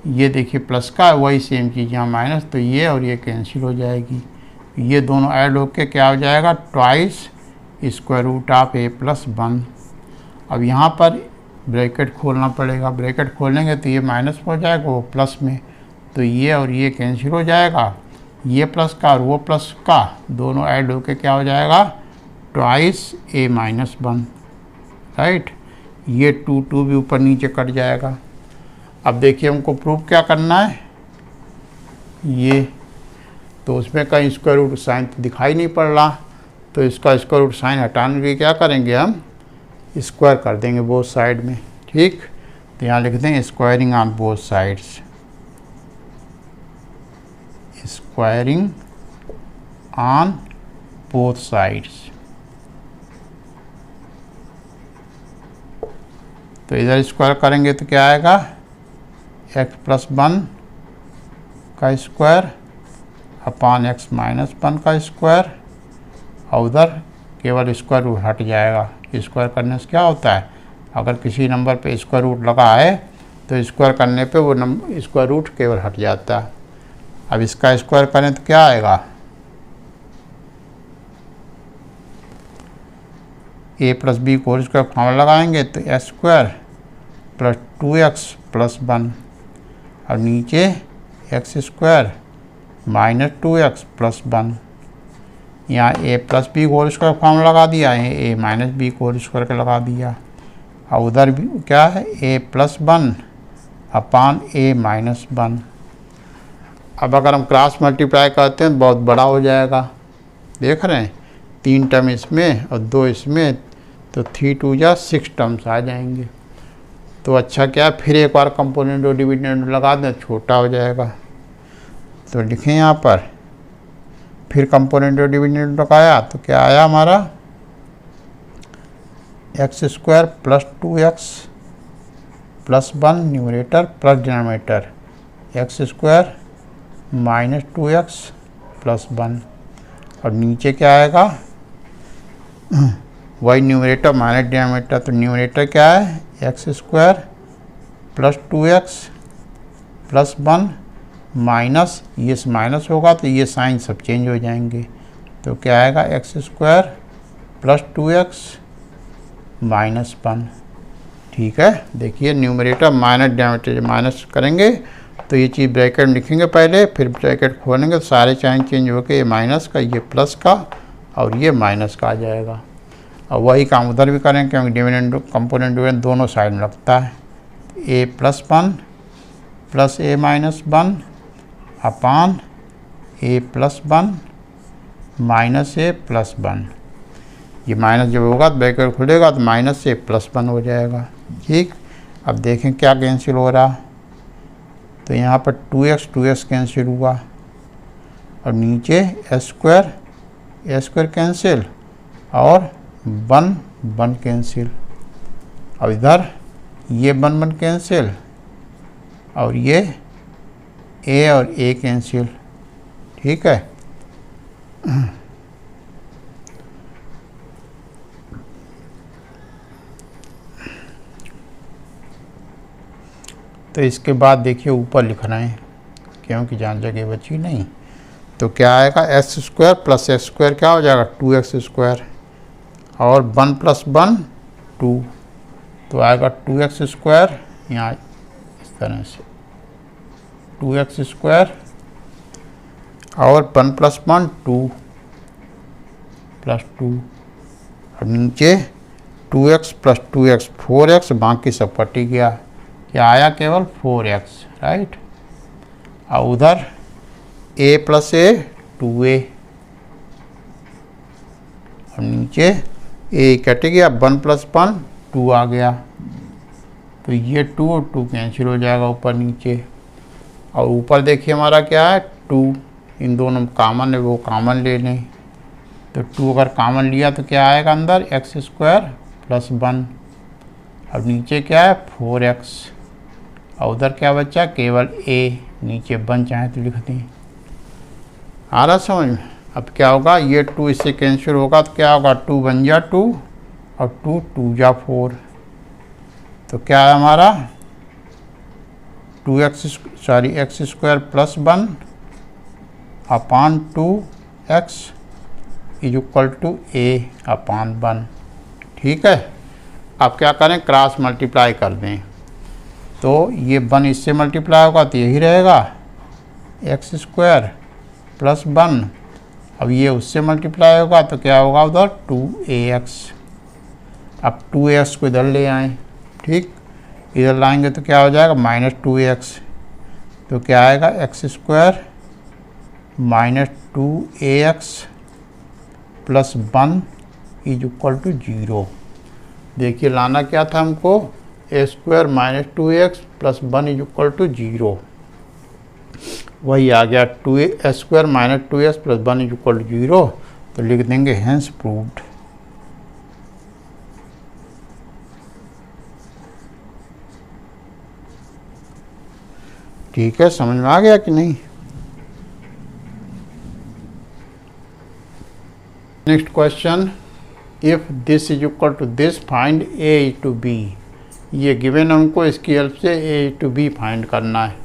ये देखिए प्लस का, वही सेम चीज़ यहाँ माइनस, तो ये और ये कैंसिल हो जाएगी। ये दोनों ऐड होके क्या हो जाएगा? Twice √a+1। अब यहाँ पर ब्रैकेट खोलना पड़ेगा, ब्रैकेट खोलेंगे तो ये माइनस हो जाएगा, वो प्लस में, तो ये और ये कैंसिल हो जाएगा। ये प्लस का और वो प्लस का दोनों ऐड होके क्या हो जाएगा? Twice a-1, right. ये 2 भी ऊपर नीचे कट जाएगा। अब देखिए हमको प्रूफ क्या करना है, ये तो उसमें कहीं स्क्वायर रूट साइन तो दिखाई नहीं पड़ रहा, तो इसका स्क्वायर रूट साइन हटाने के लिए क्या करेंगे? हम स्क्वायर कर देंगे बोथ साइड में, ठीक। तो यहाँ लिख दें squaring on both sides, squaring on both sides. तो इधर स्क्वायर करेंगे तो क्या आएगा? x+1 का स्क्वायर अपॉन x-1 का स्क्वायर, और उधर केवल स्क्वायर रूट हट जाएगा। स्क्वायर करने से क्या होता है? अगर किसी नंबर पे स्क्वायर रूट लगा है तो स्क्वायर करने पे वो स्क्वायर रूट केवल हट जाता है। अब इसका स्क्वायर करें तो क्या आएगा? a+b को होल स्क्वायर फॉर्मूला लगाएंगे तो x² + 2x+1, और नीचे x² - 2x+1। यहाँ a+b को होल स्क्वायर फॉर्मूला लगा दिया है, a - b को होल स्क्वायर का लगा दिया, और उधर भी क्या है? a+1 upon a-1। अब अगर हम क्रॉस मल्टीप्लाई करते हैं तो बहुत बड़ा हो जाएगा, देख रहे हैं, 3 टर्म इसमें और 2 इसमें, तो 3 × 2 = 6 टर्म्स आ जाएंगे। तो अच्छा क्या, फिर एक बार कंपोनेंट और डिविडेंड लगा दें, छोटा हो जाएगा। तो लिखें यहाँ पर, फिर कंपोनेंट और डिविडेंड लगाया तो क्या आया हमारा? x² + 2x+1 numerator plus denominator, x² - 2x+1, और नीचे क्या आएगा? वही न्यूमरेटर माइनस डिनोमिनेटर, तो न्यूमरेटर क्या है? x² + 2x+1 माइनस, ये माइनस होगा तो ये साइन सब चेंज हो जाएंगे, तो क्या आएगा? x² + 2x-1, ठीक है। देखिए न्यूमरेटर माइनस डिनोमिनेटर माइनस करेंगे तो ये चीज़ ब्रैकेट में लिखेंगे पहले, फिर ब्रैकेट खोलेंगे तो सारे साइन चेंज होकर ये माइनस का, ये प्लस का, और ये माइनस का आ जाएगा। और वही काम उधर भी करें क्योंकि डिविडेंड कंपोनेंट डिविडेंड दोनों साइड में लगता है। a+1 + a-1 upon a+1 - a+1, ये माइनस जब होगा तो ब्रैकेट खुलेगा तो -a+1 हो जाएगा, ठीक। अब देखें क्या कैंसिल हो रहा, तो यहाँ पर 2x कैंसिल हुआ, और नीचे a² कैंसिल, और 1 कैंसिल, और इधर ये 1 कैंसिल, और ये a और a कैंसिल, ठीक है। तो तो इसके बाद देखिए ऊपर लिख रहे हैं क्योंकि जहाँ जगह बची नहीं। तो क्या आएगा, x square plus x square क्या हो जाएगा 2x स्क्वायर, और 1 + 1 2, तो आएगा 2x स्क्वायर, यहाँ इस तरह से 2x स्क्वायर और 1 + 1 2 + 2, और नीचे 2x + 2x 4x, बाकी सब कट गया, क्या आया केवल 4x, राइट। और उधर a + a 2a, और नीचे a कट गया, 1 + 1 2 आ गया, तो ये 2 और 2 कैंसिल हो जाएगा ऊपर नीचे। और ऊपर देखिए हमारा क्या है 2, इन दोनों कॉमन है, वो कॉमन ले लें, तो 2 अगर कॉमन लिया तो क्या आएगा अंदर x स्क्वायर + 1, अब नीचे क्या है 4x, और उधर क्या बचा केवल a, नीचे 1 चाहे तो लिख दें। आ रहा समझ में। अब क्या होगा, ये 2 इससे कैंसिल होगा तो क्या होगा 2 × 1 = 2 और 2 × 2 = 4, तो क्या है हमारा x स्क्वायर + 1 / 2x = a/1, ठीक है। अब क्या करें, क्रॉस मल्टीप्लाई कर दें, तो ये 1 इससे मल्टीप्लाई होगा तो यही रहेगा x स्क्वायर + 1, अब ये उससे मल्टीप्लाई होगा तो क्या होगा उधर 2ax, अब 2ax को इधर ले आएँ, ठीक, इधर लाएंगे तो क्या हो जाएगा -2ax, तो क्या आएगा x स्क्वायर - 2ax + 1 = 0। देखिए लाना क्या था हमको, a स्क्वायर - 2ax + 1 = 0, वही आ गया, a स्क्वायर - 2x + 1 = 0, तो लिख देंगे हेंस प्रूव्ड। ठीक है, समझ में आ गया कि नहीं। Next question, if this is equal to this find a to b, ये गिवन हमको इसकी हेल्प से a to b फाइंड करना है,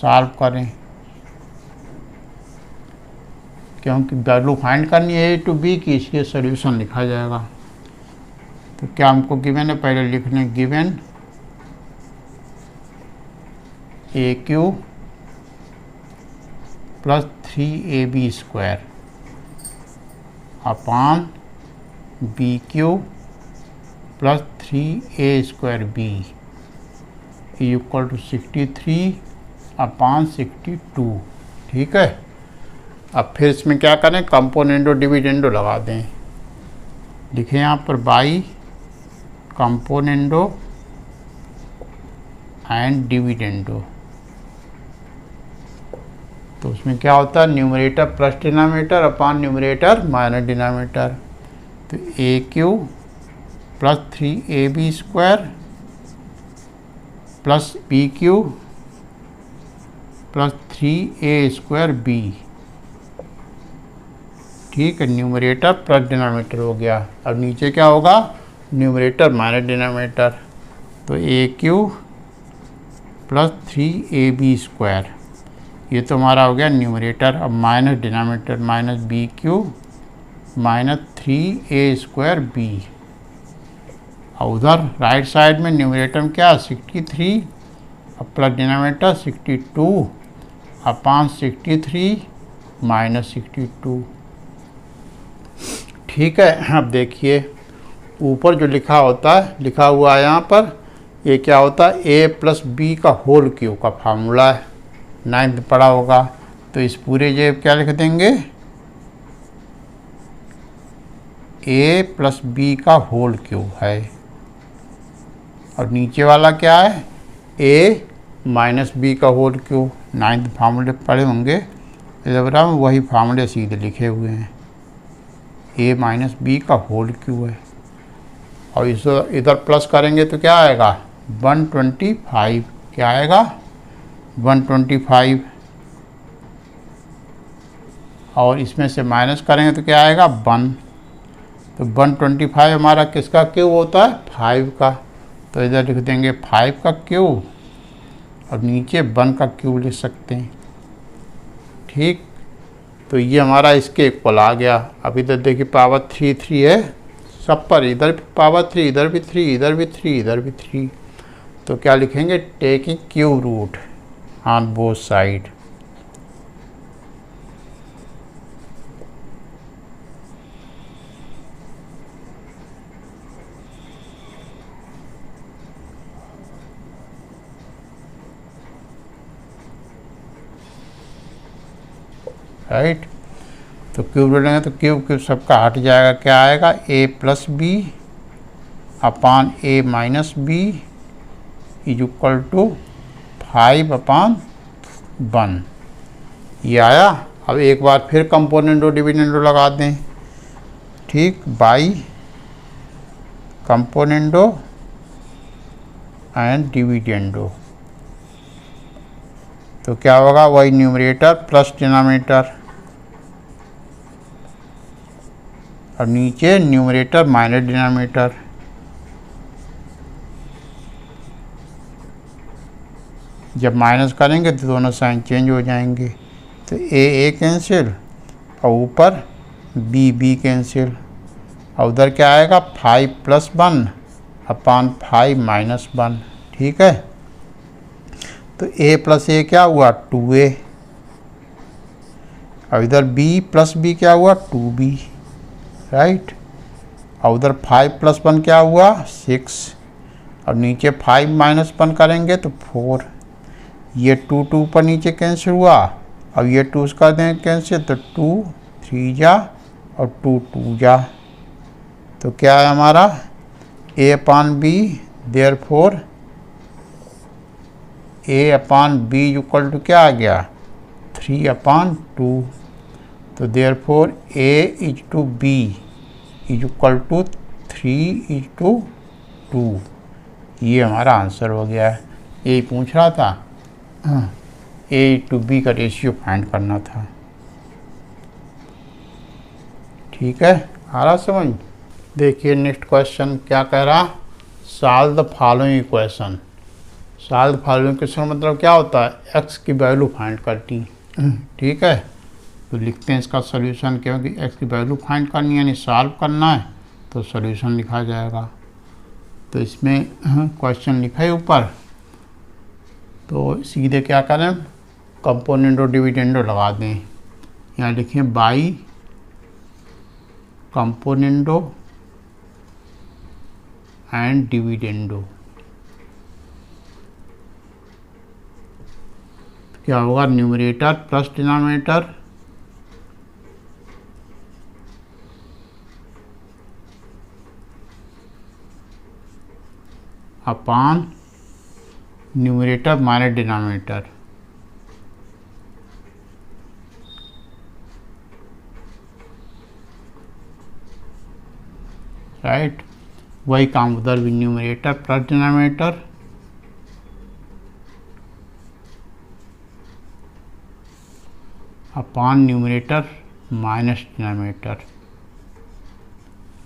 सॉल्व करें, क्योंकि वैल्यू फाइंड करनी है a to b की, इसलिए सॉल्यूशन लिखा जाएगा। तो क्या हमको गिवन है, पहले लिख लें given aq + 3ab² / bq + 3a²b = 63/62, ठीक है। अब फिर इसमें क्या करें, कंपोनेंडो डिविडेंडो लगा दें, लिखें यहाँ पर बाई कंपोनेंडो एंड डिविडेंडो, तो उसमें क्या होता है numerator plus denominator upon numerator minus denominator, तो aq + 3ab² + bq + 3a²b, ठीक है, न्यूमरेटर प्लस डिनोमिनेटर हो गया। अब नीचे क्या होगा, न्यूमरेटर माइनस डिनोमिनेटर, तो aq + 3ab², ये तो हमारा हो गया न्यूमरेटर, अब माइनस डिनोमिनेटर -bq - 3a²b, और उधर राइट साइड में न्यूमरेटर में क्या 63, अब प्लस डिनोमिनेटर 62/63 - 62, ठीक है। अब देखिए ऊपर जो लिखा होता है, लिखा हुआ है यहाँ पर, ये क्या होता है a + b का होल क्यूब का फार्मूला है, 9th पढ़ा होगा, तो इस पूरे जो क्या लिख देंगे a + b का होल क्यूब है, और नीचे वाला क्या है a - b का होल क्यूब, 9th फार्मूले पढ़े होंगे, इधर वही फार्मूले सीधे लिखे हुए हैं, a - b का होल क्यूब है, और इस इधर प्लस करेंगे तो क्या आएगा 125, क्या आएगा 125, और इसमें से माइनस करेंगे तो क्या आएगा 1, तो 125 हमारा किसका क्यूब होता है 5 का, तो इधर लिख देंगे 5 का क्यूब और नीचे 1 का क्यूब लिख सकते हैं। ठीक, तो ये हमारा इसके इक्वल आ गया। अब इधर देखिए पावर 3 3 है सब पर, इधर भी पावर 3, इधर भी 3, इधर भी 3, इधर भी 3। तो क्या लिखेंगे, taking cube root on both side. Right, तो क्यूब लेंगे तो क्यूब सबका हट जाएगा, क्या आएगा, a plus B upon a minus B is equal to 5 upon 1। ये आया। अब एक बार फिर कंपोनेंडो डिविडेंडो लगा दें। ठीक, बाई कंपोनेंडो एंड डिविडेंडो, तो क्या होगा, वही न्यूमरेटर प्लस डिनोमिनेटर और नीचे न्यूमरेटर माइनस डिनोमिनेटर। जब माइनस करेंगे तो दोनों साइन चेंज हो जाएंगे, तो ए कैंसिल और ऊपर बी कैंसिल, और उधर क्या आएगा, 5 प्लस 1 अपान 5 माइनस 1। ठीक है, तो a प्लस ए क्या हुआ, 2a, और इधर b प्लस बी क्या हुआ, 2b। राइट, और उधर 5 प्लस 1 क्या हुआ, 6, और नीचे 5 माइनस 1 करेंगे तो 4। ये 2 2 पर नीचे कैंसिल हुआ, अब ये 2 कर दें कैंसिल, तो 2 3 जा और 2 2 जा। तो क्या है हमारा, a upon B, therefore a upon B equal to क्या आ गया, 3 अपान 2। तो therefore a is to B is equal to 3 is to 2। ये हमारा आंसर हो गया है। यही पूछ रहा था, a टू बी का रेशियो फाइंड करना था। ठीक है, आ रहा समझ। देखिए नेक्स्ट क्वेश्चन क्या कह रहा, solve the following equation. Solve the following equation मतलब क्या होता है, x की वैल्यू फाइंड करती। ठीक है, तो लिखते हैं इसका सॉल्यूशन, क्योंकि x की वैल्यू फाइंड करनी है यानी सॉल्व करना है, तो सॉल्यूशन लिखा जाएगा। तो इसमें क्वेश्चन लिखा है ऊपर, तो सीधे क्या करें, कंपोनेंडो डिविडेंडो लगा दें। यहाँ लिखें बाई कंपोनेंडो एंड डिविडेंडो। क्या होगा, numerator plus denominator upon numerator minus denominator. Right, वही काम उधर भी, numerator plus denominator upon numerator minus denominator.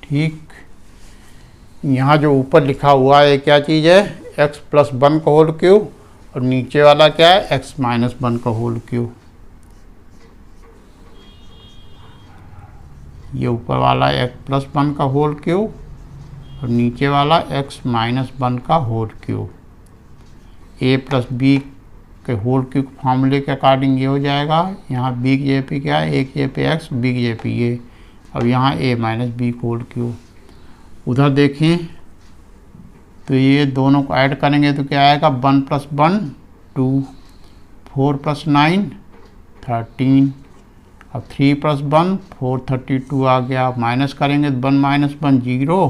ठीक, यहाँ जो ऊपर लिखा हुआ है क्या चीज़ है, x प्लस 1 का होल क्यूब, और नीचे वाला क्या है, x माइनस 1 का होल क्यूब। ये ऊपर वाला x प्लस 1 का होल क्यूब और नीचे वाला x माइनस 1 का whole cube. a plus B के होल क्यूब फार्मूले के अकॉर्डिंग ये हो जाएगा। यहाँ b की जगह पे क्या है, a की जगह पे x, b की जगह पे ये, अब यहाँ a minus B whole cube. उधर देखें तो ये दोनों को ऐड करेंगे तो क्या आएगा, 1 प्लस 1 2, 4 प्लस 9 13, अब 3 प्लस 1 4 32 आ गया। माइनस करेंगे तो 1 माइनस 1 0,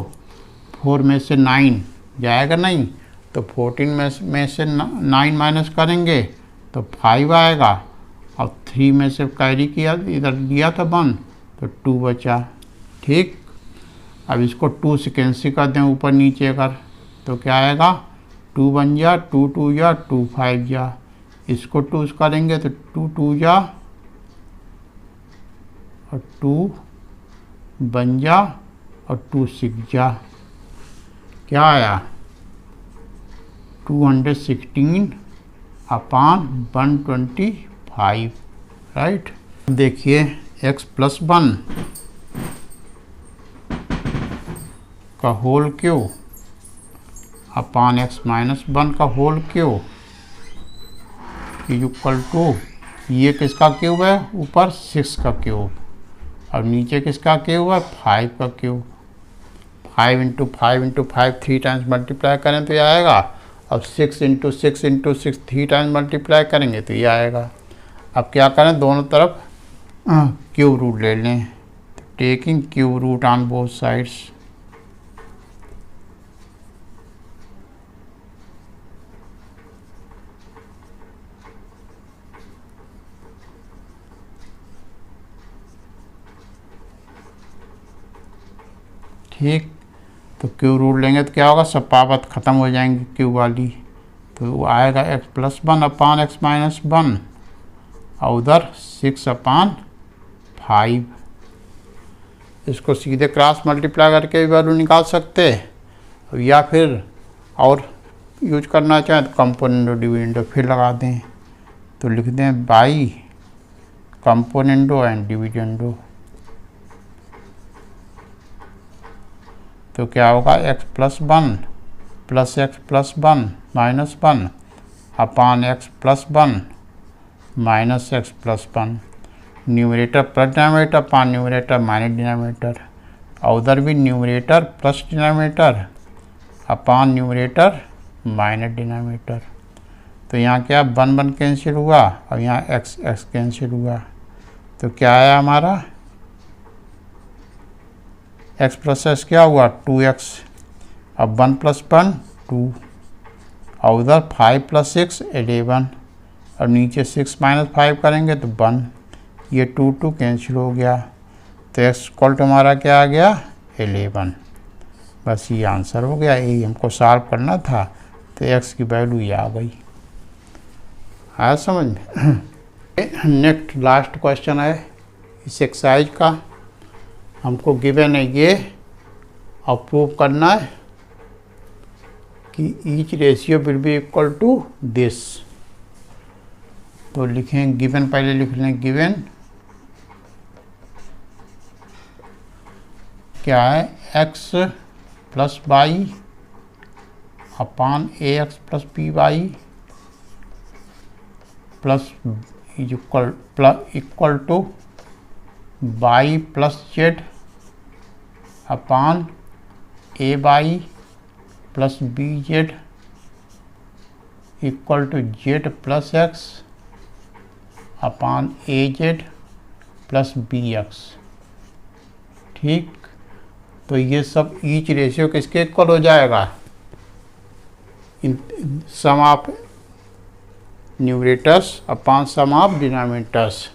4 में से 9 जाएगा नहीं, तो 14 में से 9 माइनस करेंगे तो 5 आएगा, और 3 में से कैरी किया, इधर दिया था 1 तो 2 बचा। ठीक, अब इसको 2 से कैंसिल कर दें ऊपर नीचे कर, तो क्या आएगा, 2 बन जा, 2 2 जा, 2 5 जा, इसको 2 से करेंगे तो 2 2 जा और 2 बन जा और 2 6 जा। क्या आया, 216 अपॉन 125, राइट। देखिए x प्लस 1 का whole cube upon x minus 1 का होल क्यूब इक्वल टू, ये किसका क्यूब है, ऊपर 6 का क्यूब और नीचे किसका क्यूब है, 5 का cube. 5 into 5 into 5 3 times multiply करें तो ये आएगा, अब 6 इंटू 6 इंटू 6 3 टाइम्स मल्टीप्लाई करेंगे तो ये आएगा। अब क्या करें, दोनों तरफ क्यूब रूट ले लें, taking cube root on both sides. ठीक, तो क्यूब रूट लेंगे तो क्या होगा, सब पावत ख़त्म हो जाएंगी क्यूब वाली, तो वो आएगा x plus 1 upon x minus 1 और उधर 6 अपॉन 5। इसको सीधे क्रॉस मल्टीप्लाई करके भी वैल्यू निकाल सकते हैं, या फिर और यूज करना चाहें तो कंपोनेंडो डिविडेंडो फिर लगा दें, तो लिख दें बाई कंपोनेंडो एंड डिविडेंडो। तो क्या होगा, x plus 1 plus x plus 1 minus 1 upon x plus 1 minus x plus 1। Numerator plus denominator upon numerator minus denominator, और उधर भी numerator plus denominator upon numerator minus denominator. तो यहाँ क्या 1 1 कैंसिल हुआ और यहाँ x x कैंसिल हुआ, तो क्या आया हमारा, x प्लस x क्या हुआ 2x, अब 1 प्लस 1 2 और उधर 5 प्लस 6 11 और नीचे 6 माइनस 5 करेंगे तो 1, ये 2 2 कैंसिल हो गया, तो x इक्वल टू हमारा क्या आ गया 11। बस ये आंसर हो गया, यही हमको सॉल्व करना था, तो x की वैल्यू ये आ गई। आया समझ में। नेक्स्ट लास्ट क्वेश्चन है इस एक्सरसाइज का, हमको गिवन है ये और प्रूव करना है कि each ratio will be equal to this. तो लिखें गिवन, पहले लिख लें गिवन क्या है, x plus Y upon A x plus B Y plus equal to Y plus Z upon A Y plus B Z equal to Z plus X upon A Z plus B x. ठीक, तो ये सब each ratio किसके equal हो जाएगा, in sum of numerators upon sum of denominators,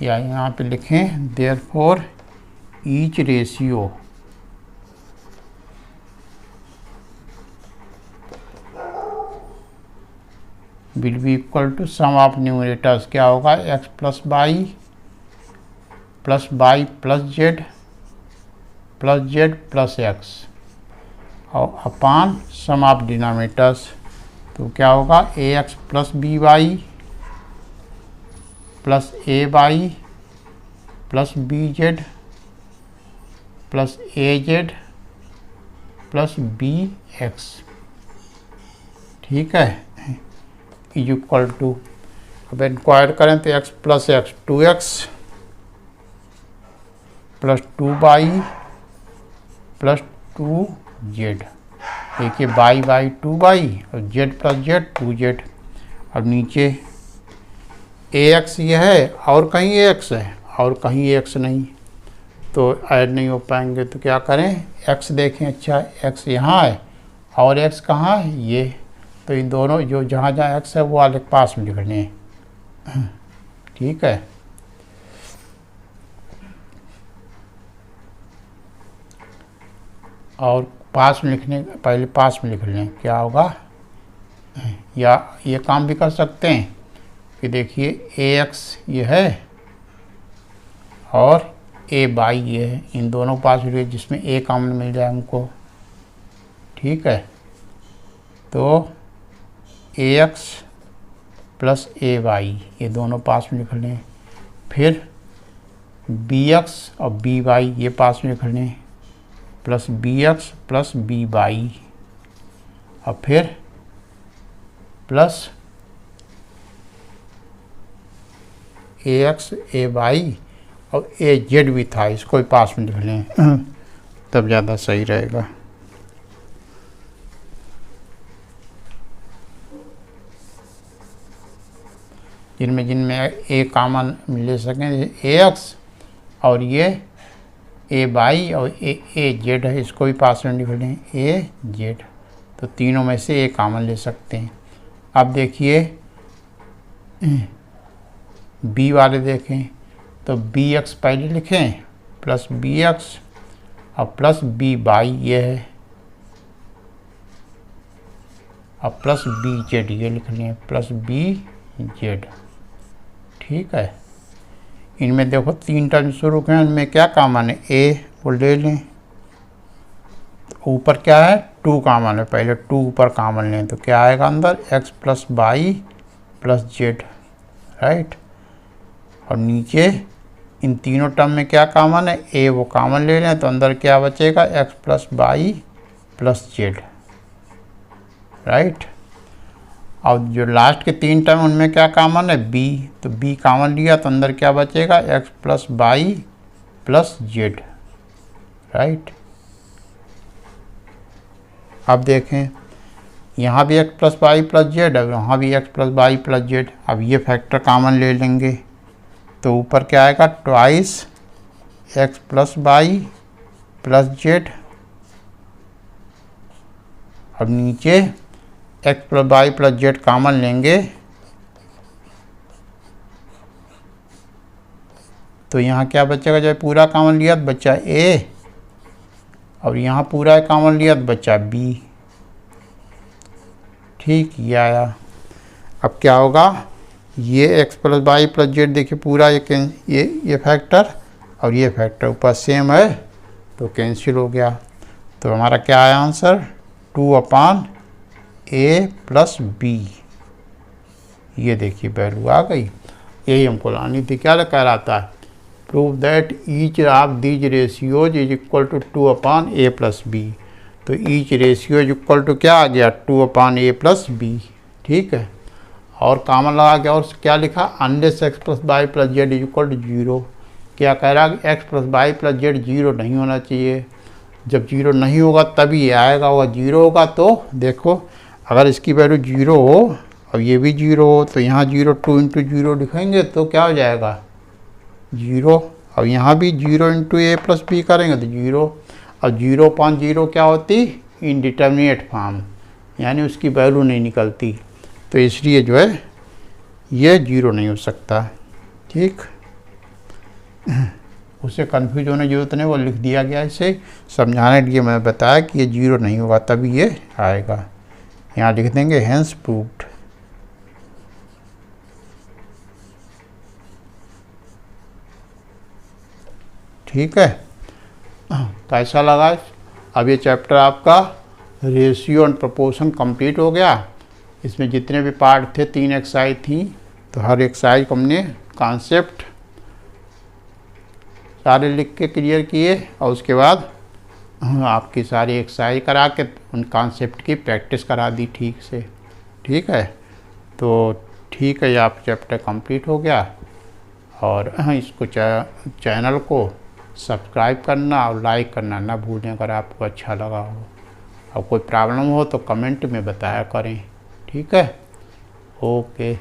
या यहाँ पे लिखें therefore each ratio will be equal to sum of numerators, क्या होगा x plus Y plus z plus x और अपॉन सम ऑफ डिनोमिनेटर्स, तो क्या होगा a x plus B Y plus a Y plus B z plus a Z plus B x. ठीक है, is equal to, अब enquire करें तो x plus x 2x plus 2y plus 2z, देखिए by 2y और z plus z 2z, अब नीचे ax ये है और कहीं ax है और कहीं ax नहीं, तो ऐड नहीं हो पाएंगे, तो क्या करें x देखें, अच्छा x यहाँ है और x कहाँ है ये, तो इन दोनों जो जहाँ जहाँ x है वो वाले पास में लिखने हैं। ठीक है, और पास में लिखने, पहले पास में लिख लें, क्या होगा, या ये काम भी कर सकते हैं कि देखिए ax ये है और ए बाई ये है, इन दोनों पास भी जिसमें ए कॉमन मिल जाए हमको। ठीक है, तो ax प्लस ay ये दोनों पास में लिख लें, फिर bx और by ये पास में लिख लें, प्लस bx प्लस by, और फिर प्लस ax ay और az भी था, इसको भी पास में लिख लें तब ज़्यादा सही रहेगा। जिनमें a कॉमन ले सकें, ax और ये ay और az है, इसको भी पास में लिख लें az, तो तीनों में से a कॉमन ले सकते हैं। अब देखिए b वाले देखें, तो bx पहले लिखें प्लस bx और प्लस by ये है, और प्लस bz ये लिख लें, प्लस bz। ठीक है, इनमें देखो 3 टर्म शुरू करें, इनमें क्या कॉमन है, a वो ले लें, तो ऊपर क्या है 2 कॉमन है, पहले 2 ऊपर कॉमन लें, तो क्या आएगा अंदर x plus y plus z, right. और नीचे इन तीनों टर्म में क्या कॉमन है, a वो कॉमन ले लें, तो अंदर क्या बचेगा x plus y plus z, right. और जो लास्ट के 3 टर्म उनमें क्या कॉमन है, b, तो b कॉमन लिया तो अंदर क्या बचेगा x plus y plus z, right. अब देखें यहाँ भी x plus Y plus Z है, वहाँ भी x plus Y plus Z. अब ये फैक्टर कॉमन ले लेंगे तो ऊपर क्या आएगा, twice x plus Y plus Z. अब नीचे x plus Y plus Z common लेंगे तो यहाँ क्या बचेगा, जब पूरा कॉमन लिया तो बचा a, और यहाँ पूरा कॉमन लिया तो बचा b। ठीक, ये आया। अब क्या होगा, ये x plus Y plus Z देखिए पूरा ये फैक्टर और ये फैक्टर ऊपर सेम है तो कैंसिल हो गया। तो हमारा क्या आया आंसर, 2/a प्लस b। ये देखिए वैल्यू आ गई, यही हमको लानी थी। क्या कह रहा था, prove that each of these ratios is equal to 2/a plus b। तो each ratio is equal to क्या आ गया, 2/a प्लस b। ठीक है, और कॉमन लगा के और क्या लिखा, unless x plus Y plus Z is equal to 0। क्या कह रहा है, x plus Y plus Z 0 नहीं होना चाहिए। जब 0 नहीं होगा तभी ये आएगा, होगा 0 होगा तो देखो अगर इसकी वैल्यू 0 हो और ये भी 0 हो तो यहाँ 0 2 इंटू 0 लिखेंगे तो क्या हो जाएगा 0, और यहाँ भी 0 इंटू a प्लस बी करेंगे तो 0, और 0/0 क्या होती, इनडिटर्मिनेट फॉर्म, यानी उसकी वैल्यू नहीं निकलती, तो इसलिए जो है ये 0 नहीं हो सकता। ठीक, उसे कन्फ्यूज होने की जरूरत नहीं, वो लिख दिया गया इसे समझाने के लिए मैं बताया कि ये 0 नहीं होगा तभी ये आएगा। यहाँ लिख देंगे हेंस प्रूव्ड। ठीक है, कैसा लगा। अब ये चैप्टर आपका रेशियो एंड प्रोपोर्शन कंप्लीट हो गया। इसमें जितने भी पार्ट थे 3 एक्सरसाइज थी, तो हर एक्सरसाइज को हमने कॉन्सेप्ट सारे लिख के क्लियर किए और उसके बाद आपकी सारी एक्सरसाइज करा के उन कॉन्सेप्ट की प्रैक्टिस करा दी ठीक से। ठीक है, तो ठीक है, ये आप चैप्टर कंप्लीट हो गया। और इसको चैनल को सब्सक्राइब करना और लाइक करना ना भूलें अगर आपको अच्छा लगा हो। और कोई प्रॉब्लम हो तो कमेंट में बताया करें। ठीक है, ओके।